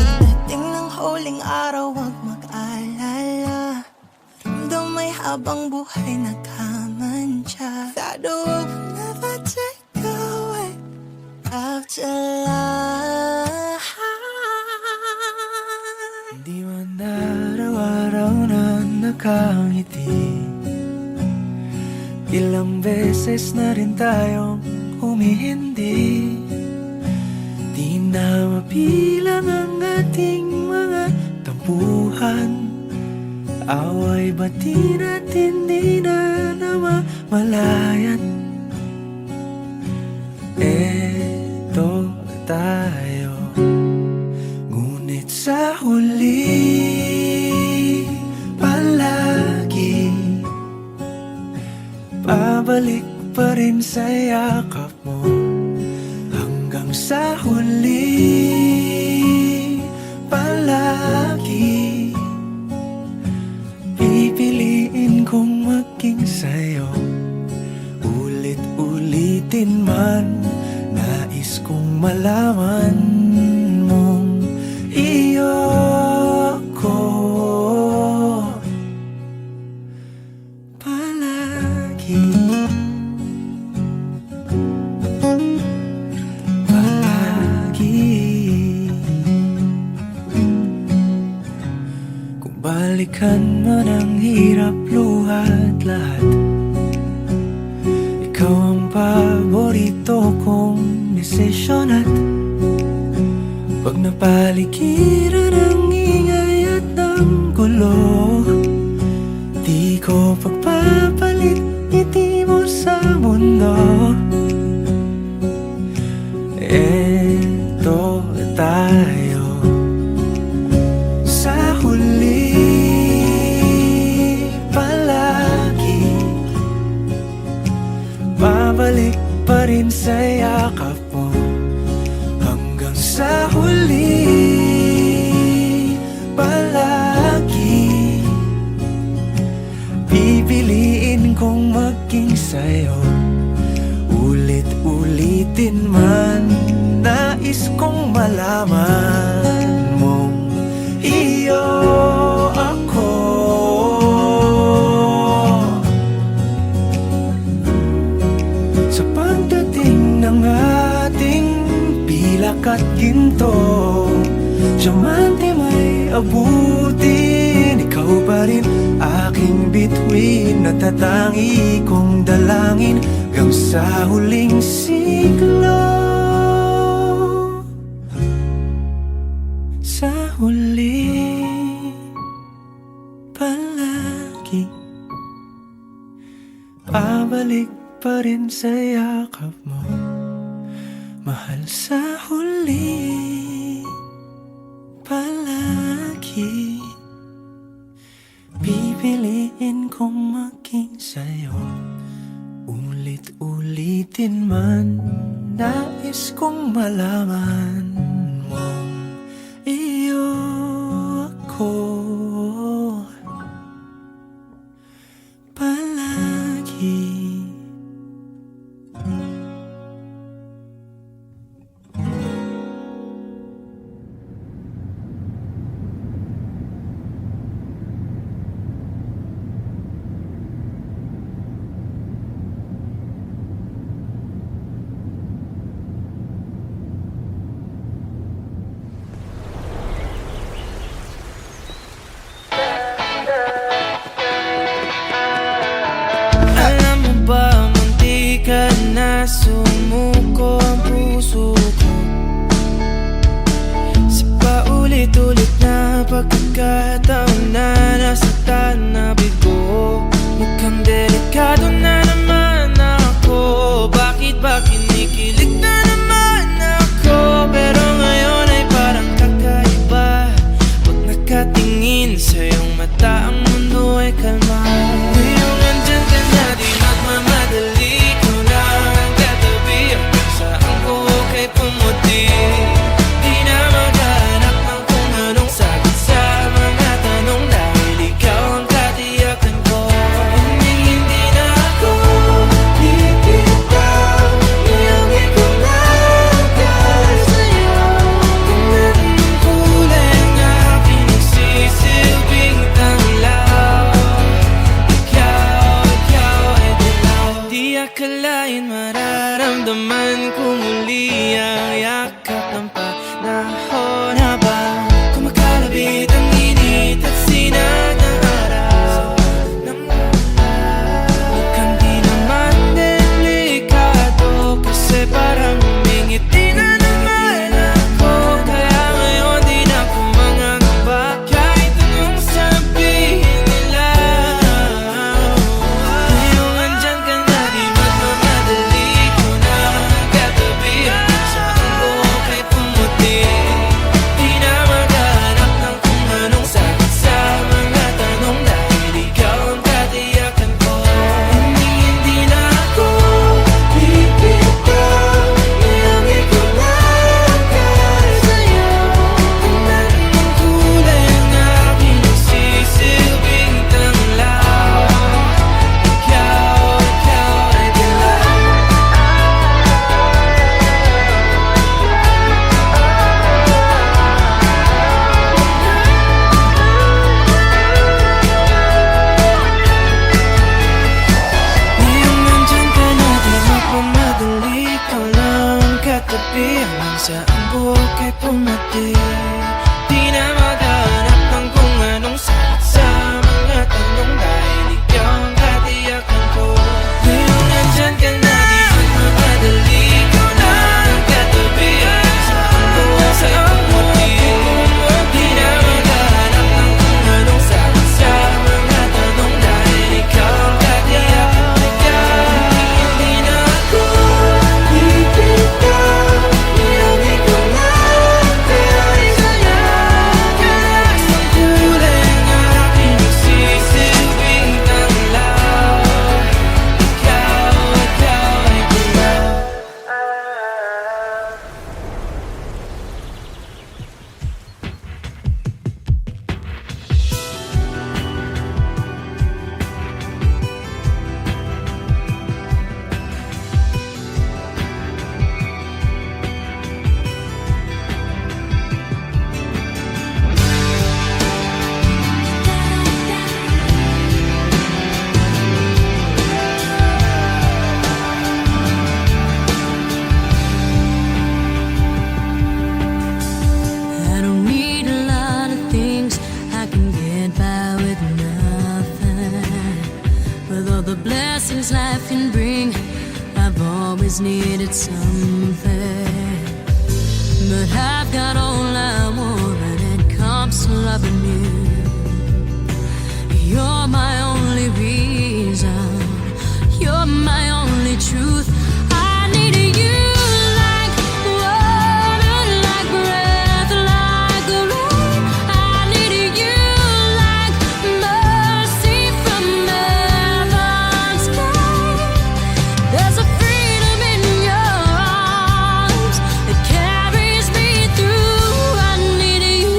A: Pagdating ng huling araw, huwag mag-alala. Ramdam may habang buhay nagkamantya. That will never take away after life. Di man araw-araw na nakangiti, ilang beses na rin tayong humihindi. Di na mabilang ang ating mga tampuhan. Away bati natin di na namamalayan. Eto tayo, ngunit sa huli palagi pabalik pa rin sa yakap mo. Hanggang sa huli palagi pipiliin kong maging sa'yo. Ulit-ulitin man naman, nais kong malaman mong iyo ko palagi. Kung balikan man ang hirap, luhat lahat, ikaw ang paborito kong desisyon. At pag napaligiran ang ingay at ng gulo, di ko pagpapalit ngiti mo sa mundo. Eto tayo sa huli, palagi babalik pa rin sa yakap mo. Hanggang sa huli, palagi pipiliin kong maging sa'yo. Ulit-ulitin man, nais kong malaman mong iyo ako. Sa pagdating ng ating pilak at ginto, diamante may abutin, ikaw pa rin aking bituin. Natatangi kong dalangin hanggang sa huling siglo. Sa huli, palagi pabalik pa rin sa yakap mo, mahal. Sa huli, palagi pipiliin kong maging sa'yo. Ulit-ulitin man, nais kong malaman mong iyo ako palagi.
B: Alam mo ba, munti ka na sumuko ang puso ko sa paulit-ulit na pagkakataon na nasaktan na bigo. Mukhang delikado na naman ako. Bakit ba kinikilig na naman ako? Pero ngayon ay parang kakaiba. Pag nakatingin sa iyong mata, ang mundo ay kalma. Ngayong andyan ka na, di magmamadali. Ikaw na ang katabi, hanggang saan ko kay pumuti. Di na maghanap ng kung anong sagot sa mga tanong, dahil ikaw ang katiyakan ko. Hindi na ako bibitaw, ngayong ikaw na dahil sa'yo. Kung anong kulay ang aking nagsisilbing tanglaw, ikaw ay dilaw. Di akalain mararamdaman ko muli ang yakap ng panahon, habang kumakalabit ang init at sinag ng araw ng ulan. Mukhang di naman delikado, kasi parang humingiti na naman ako. Kaya ngayon di na ako mangangamba, kahit anong sabihin nila. Ngayong andyan ka na, di magmamadali. Ikaw na ang katabi, hanggang saan ko kay pumuti. katabi hanggang sa ang buhok ay pumati. Di na maghanap ng kung anong sagot sa mga tanong dahil ikaw ang katiyakan ko. Ngayong nandyan ka na, di magmamadali. Ikaw na ang katabi hanggang sa ang buhok ay pumati. Di na maghanap ng kung anong sagot sa mga tanong dahil ikaw ang katiyakan ko. Hindi na ako bibitaw, yung ikaw na kaya isayang ka na sa kulay na aking nagsisilbing tanglaw. Ikaw ay gulaw.
C: I don't need a lot of things, I can get by with nothing. With all the blessings life can bring, I've always needed something. But I've got all I want when it comes to loving you. You're my only reason, you're my only truth. I need you like water, like breath, like rain. I need you like mercy from heaven's gate. There's a freedom in your arms that carries me through. I need you.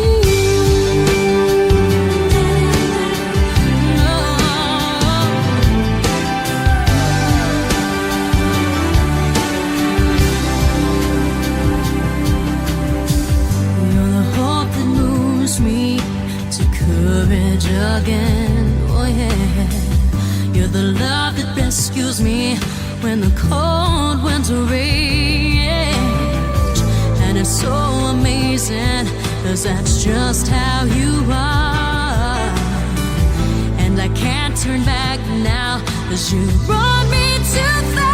C: You're the hope that moves me to courage again. Oh yeah. You're the love that rescues me when the cold winter rage. And it's so amazing, 'cause that's just how you are. And I can't turn back now, 'cause you brought me too far.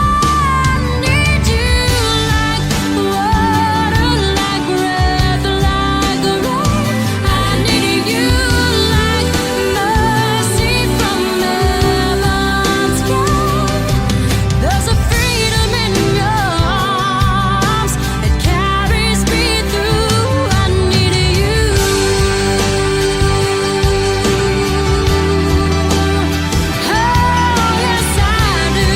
C: I need you like water, like breath, like rain. I need you like mercy from heaven's gate. There's a freedom in your arms that carries me through. I need you. Oh, yes I do.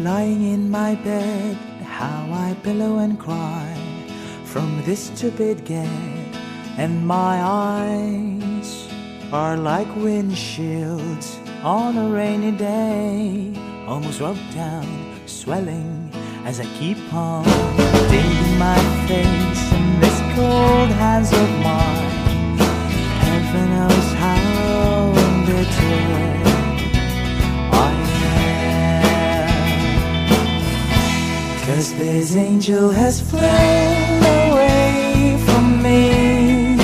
A: lying in my bed, how I pillow and cry from this stupid gag, and my eyes are like windshields on a rainy day, almost rubbed down, swelling as I keep on digging my face in this cold hands of mine. Heaven knows how embittered I am, 'cause this angel has flown away from me,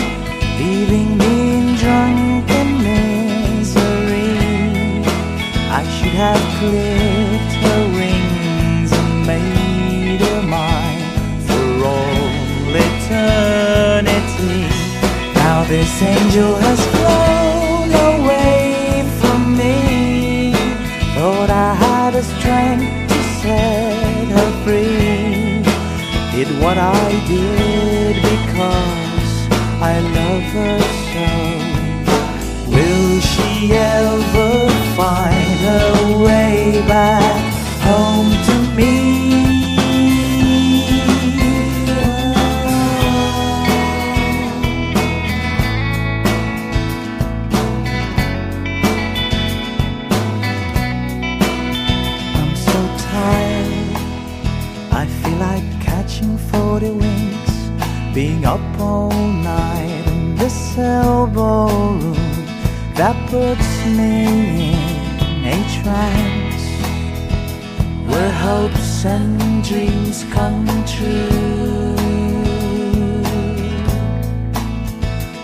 A: leaving me in drunken misery. I should have clipped her wings and made her mine for all eternity. Now this angel has flown away from me. Thought I had the strength to set her free. Did what I did because I love her so. Will she ever find her way back home to me? I'm so tired, I feel like catching 40 winks, being up all night in this elbow room that puts me in a trance, where hopes and dreams come true.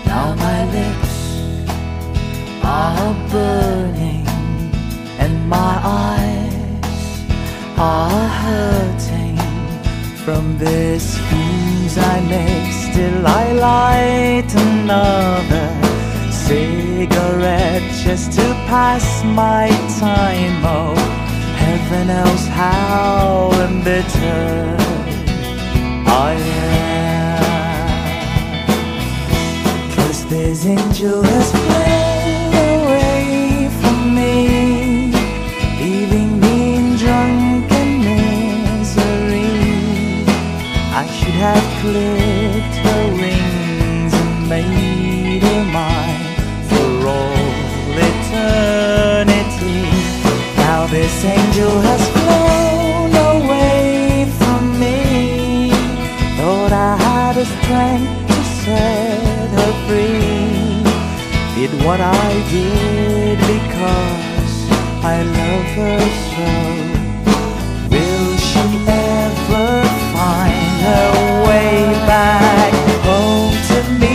A: Now my lips are burning and my eyes are hurting from this fumes I make. Still I light another cigarette just to pass my time. Oh, heaven knows how embittered I am, 'cause this angel has flown away from me, leaving me in drunken misery. I should have clipped her wings and made her mine for all eternity. Now this angel has flown away from me. Thought I had the strength to set her free. Did what I did because I love her so. Will she ever find her way back home to me?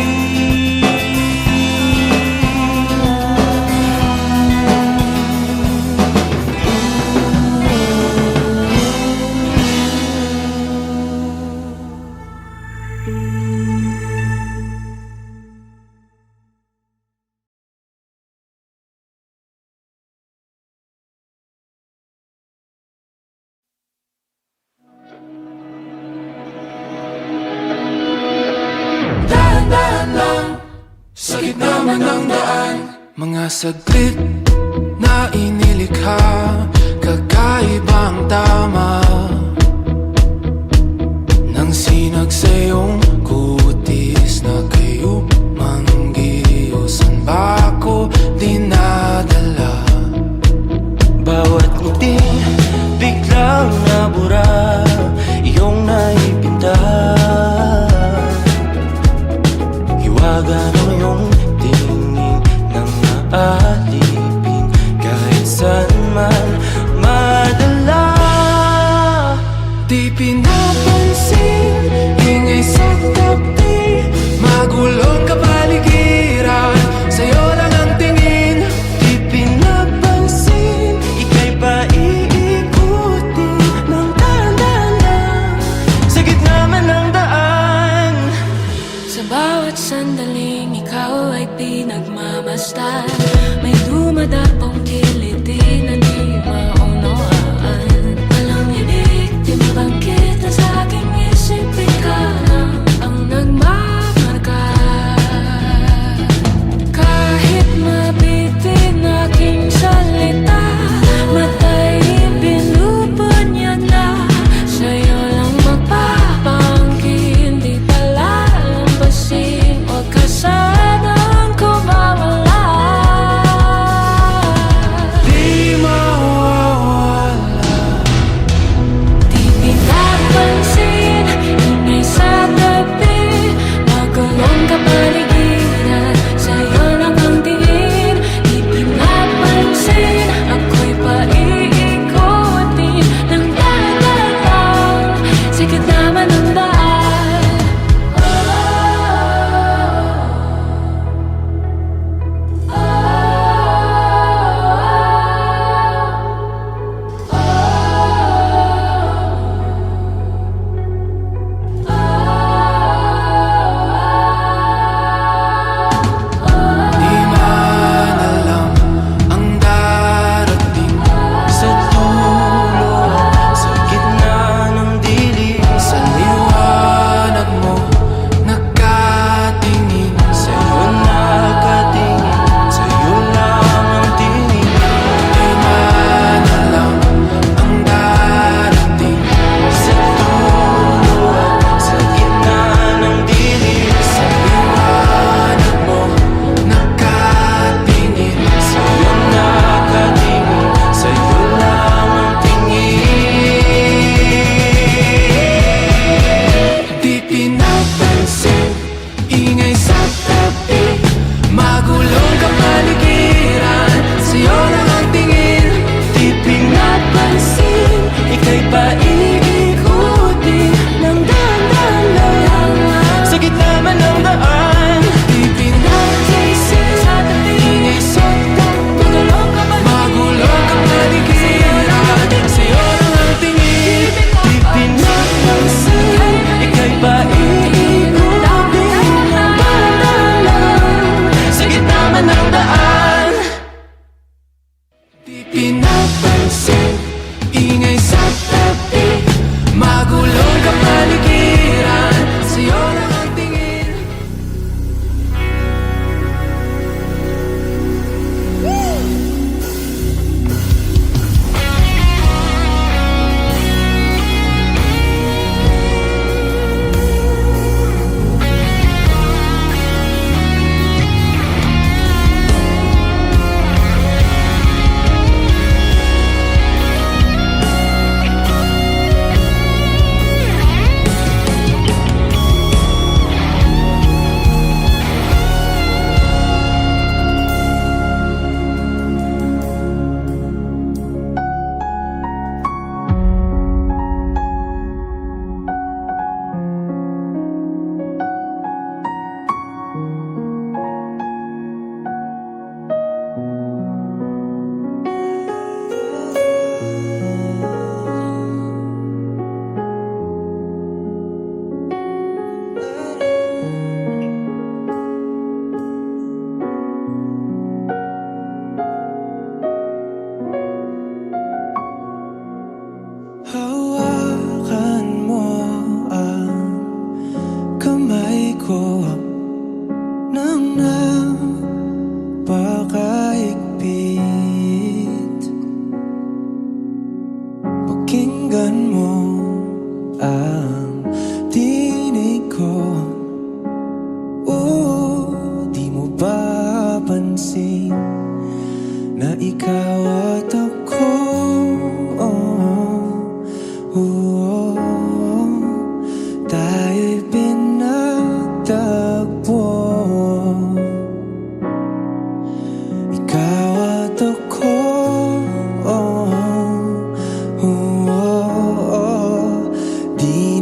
B: Sa gitna man ng daan, mga saglit na inilikha, kakaibang tama nang sinag sa iyong kutis na kayo manggiusan ba ako dinadala? Bawat ngiti biglang nabura, iyong naipinta. Hiwaga ng iyong tingin nang naalipin, kahit saan man madala. Di pinapansin, ingay sa tabi, magulong kapaligiran, sa'yo lang ang tingin. Di pinapansin, ika'y paiikutin ng dahan-dahan sa gitna man ng daan.
C: Sa bawat sandaling ikaw ay pinagmamasdan, may dumadapong kiliti na di
B: pa iikuti ng dahan-dahan lang. Sa gitna man ng daan, di pinag-isip sa ingay sa magulong kapaligiran. Sa'yo lang ang tingin, di pinagpansin. Ika'y pa iikuti ng dahan-dahan lang. Sa gitna man ng daan, di pinapansin, ingay sa tabi, magulong kapaligiran. Sa'yo lang ang tingin. Hawakan mo ang kamay ko nang napakaigpit. Pakinggan mo ang tinig ko. Di mo ba pansin na ikaw at ako? Tayo'y pinagtagpo. Ikaw at ako, di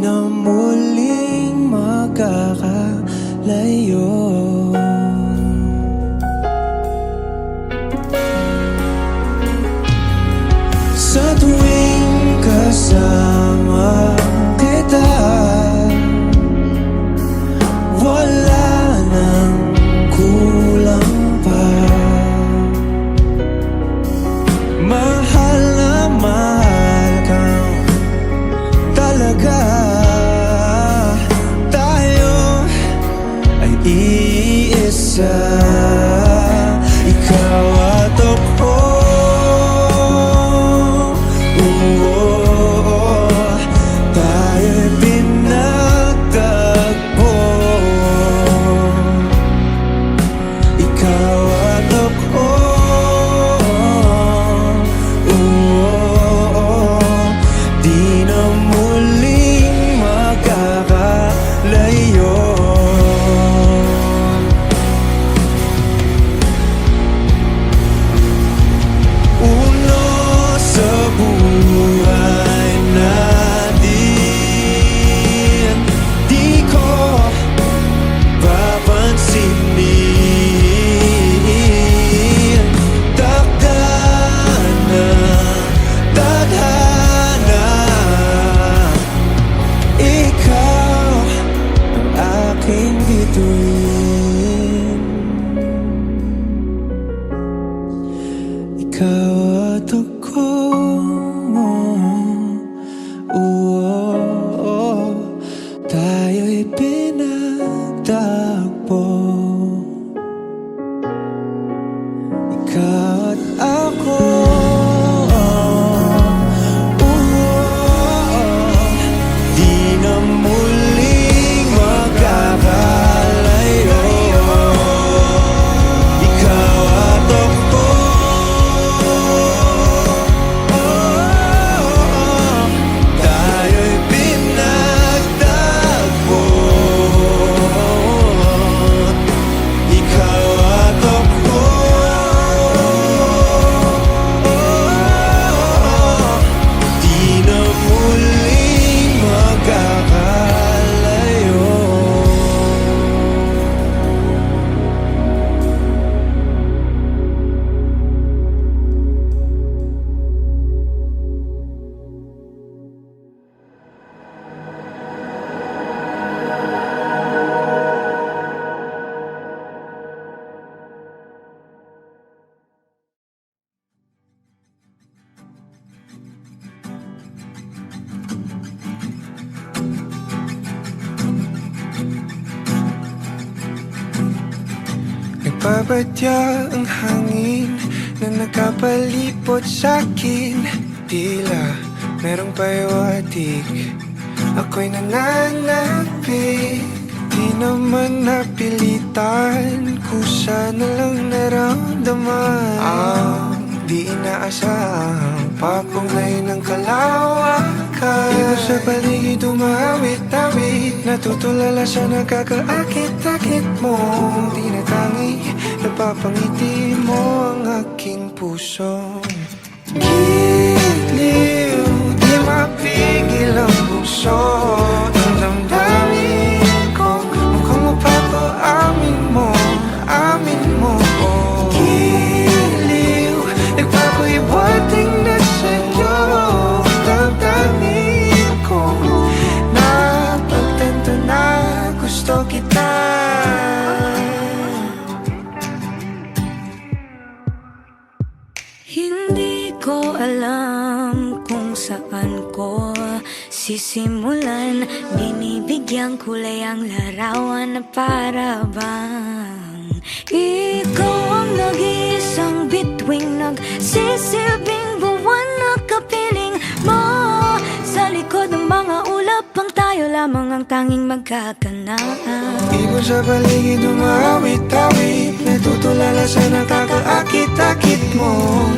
A: Nagbabadya ang hangin na nakapalipot sa'kin. Tila merong pahiwatig, ako'y nananapig. Di naman napilitan, kusa na lang naramdaman ang di inaasahang papunay ng kalawakan. Iba sa paligid umawit-awit, natutulala sa nakakaakit-akit mo. Di na tangi, napapangiti mo ang aking puso. Giliw, di mapigil ang puso. Ang damdamin ko, mukhang mapapaamin mo, amin mo. Giliw, nagpapahiwating na sa'yo. Damdamin ko, napagtanto na gusto kita.
E: Hindi ko alam kung saan ko sisimulan. Binibigyang kulay ang larawan na para bang ikaw ang nag-iisang bituing, nagsisilbing buwan na kapiling mo. Sa likod ng mga ulap ang tayo lamang ang tanging magkakanaan.
A: Ibon sa paligid umawit-awit, natutulala sa nakakaakit-akit mo.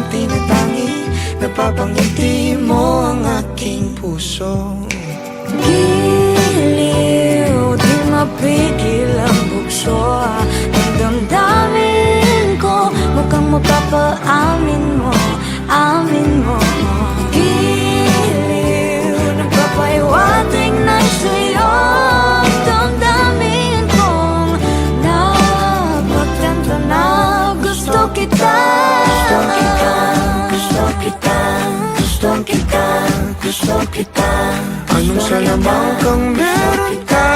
A: Tinatangi, napapangiti mo ang aking puso.
E: Giliw, di mapigil ang bukso. Ang damdamin ko, mukhang mapapaamin mo, amin mo. Giliw, nagpapahiwatig na sa'yo. Ang damdamin kong napagtanto na gusto kita. Gusto kita, gusto kita, gusto kita, gusto kita.
A: Anong salamang kang meron ka,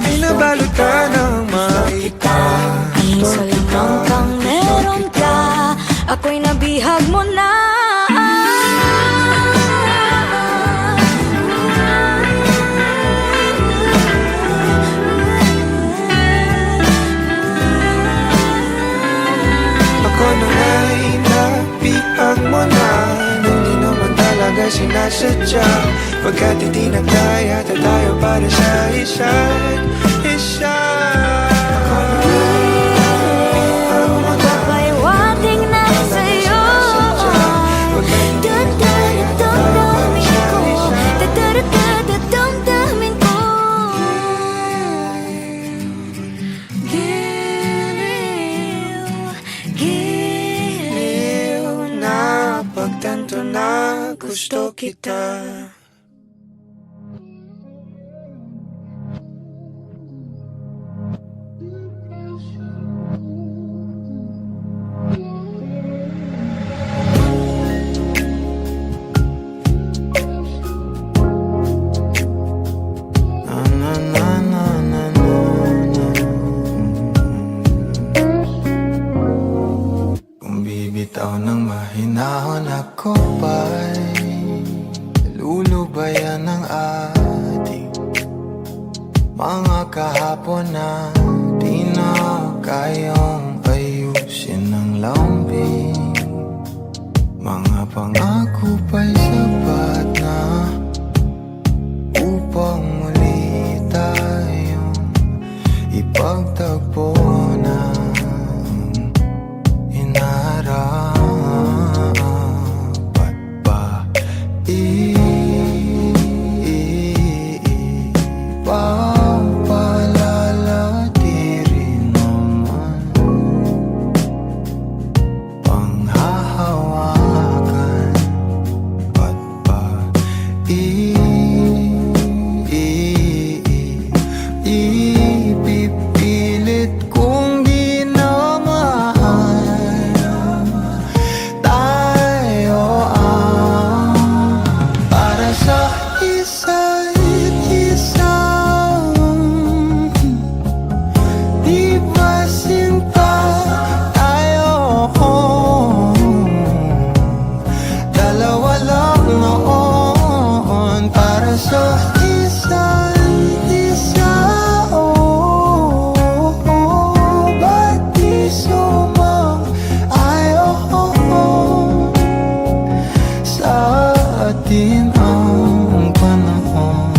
A: binabalot ka ng makita.
E: Anong salamang kang meron ka, ako'y nabihag mo na.
A: Ako na nga'y nabihag mo na, nang di naman talaga sinasadya. Pagkat hindi nagdaya tayo para sa isa't isa. Ako na nga'y
E: Papahiwatig na sa'yo. Damdamin ko, Giliw, giliw,
A: napagtanto na gusto kita. Kung bibitaw ng mahinahon ako ba'y lulubayan ng ating mga kahapon na di na kayang ayusin ng lambing. Mga pangako pa'y sapat na upang muli tayong ipagtagpo na inarapat pa. Ipapalala di rin naman panghahawakan. Ba't ba ipipilit kong di na mahal tayo para sa isa't isa? Di ba sinta tayo? Dalawa lang noon para sa isa't isa. Ba't di sumama? atin ang panahon.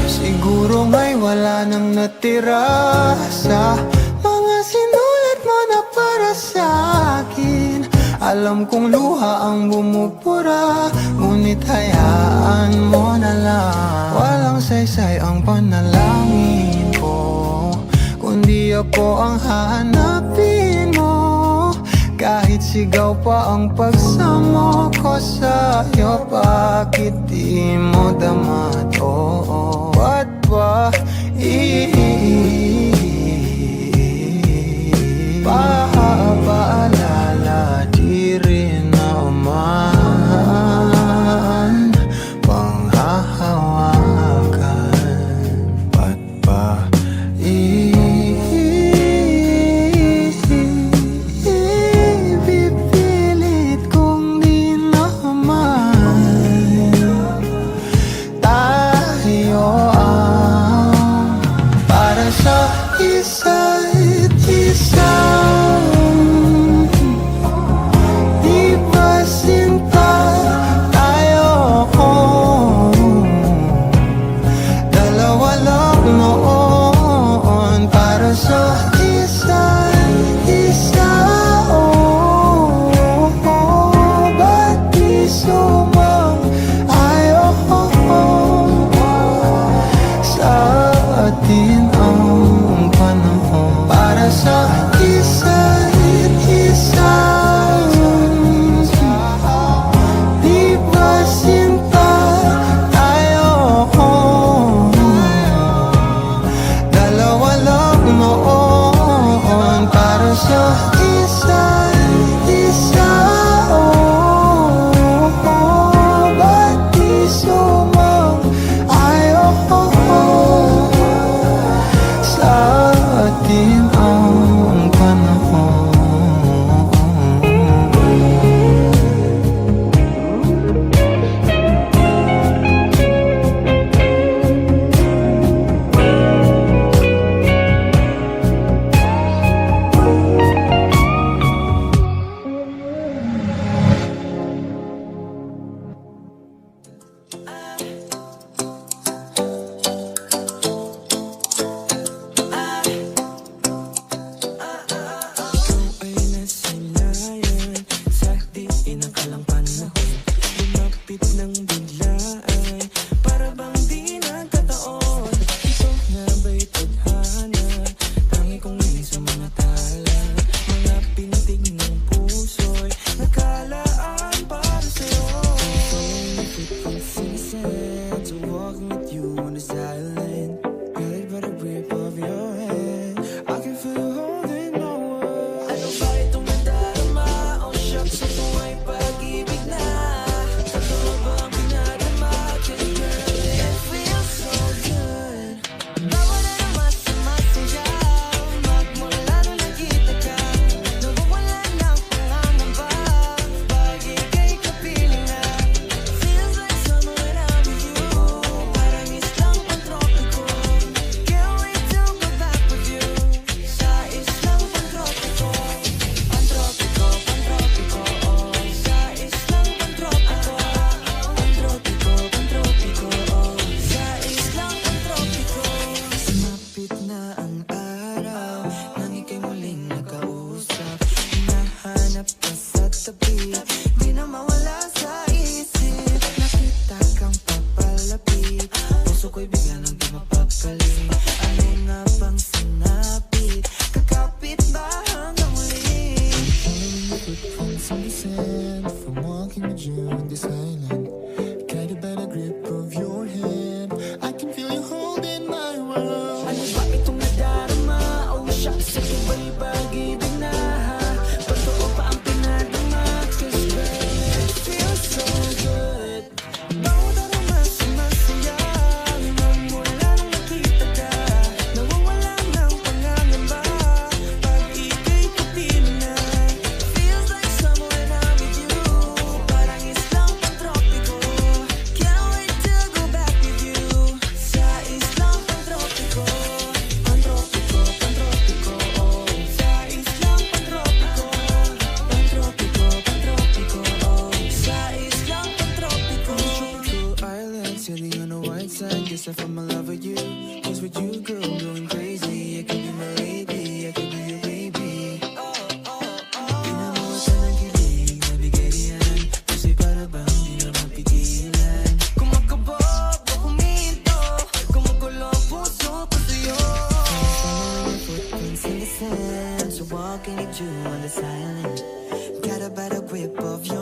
A: Siguro nga'y wala nang natira sa mga sinulat mo na para sa akin. Alam kong luha ang bumupura, ngunit hayaan mo na lang. Walang saysay ang panalangin ko, kundi ako ang hahanapin mo. Kahit sigaw pa ang pagsamo ko sa'yo, bakit di mo dama to? Ba't ba paalala di rin naman panghahawakan? Ba't ba pipilit kong di naman tayo ang para sa isa't isa? Di ba sinta tayo? Dalawa lang noon para sa isa't isa. Ba't di sumang-ayon sa atin ang panahon para sa isa't isa? Di ba sinta tayo? Dalawa lang noon para sa isa't isa. Ba't di sumang-ayon sa atin ang panahon?
B: Ay nasanayan sa diin ng kalang panahon. Lumapit ng biglaan, para bang di nagkataon. Ito nga ba'y tadhana? Tangi kong linis sa mga tala. Mga pintig ng puso'y nakalaan para sa'yo. Consistent to walking with you on the silent. Good by the grip of your hand, I can feel you holding my world. Ano ba itong nadarama? Oh shucks, ito ay pag-ibig na. Totoo ba ang pinadama? 'Cause girl, it feels so good. Bawal na naman sa masaya, magmula nung nakita ka. Nawawala ng pangangamba, pag ika'y kapiling na. Feels like summer when I'm with you, parang islang pantropiko. Can't wait to go back with you, sa islang pantropiko. Pantropiko, pantropiko, oh, sa islang pantropiko. Pantropiko, pantropiko, oh, sa islang pantropiko. Sumapit na ang araw, nang ika'y muling nakausap. Hinahanap ka sa tabi, di na mawala sa isip. Nakita kang papalapit, puso ko'y bigla nang di mapagpalit. Ano nga bang sinapit? Kakapit ba hanggang muli?
A: From the sand, from walking with you on this island, guided by the grip of your hand, I can feel you holding my world.
B: Ano ba itong nadarama? Oh shucks, ito ba'y pag-ibig na? Totoo pa ang pinadama? 'Cause girl, it feels so good. Bawat aroma sa masaya, magmula nung nakita ka. Nawawala ng pangangamba, pag ika'y kapiling na. Feels like summer when I'm with you,
A: myself, I'm in love with you. Cause with you, girl, I'm going crazy. I could be my lady, I could be your baby. Pinamuha ng kilig, nabigay diyan. Kasi para bang di na mapigilan. Kumakabog o huminto, kumukulo ang puso ko sa'yo. Following your footprints in the sand, so walking with you on the silent. Got a better grip of your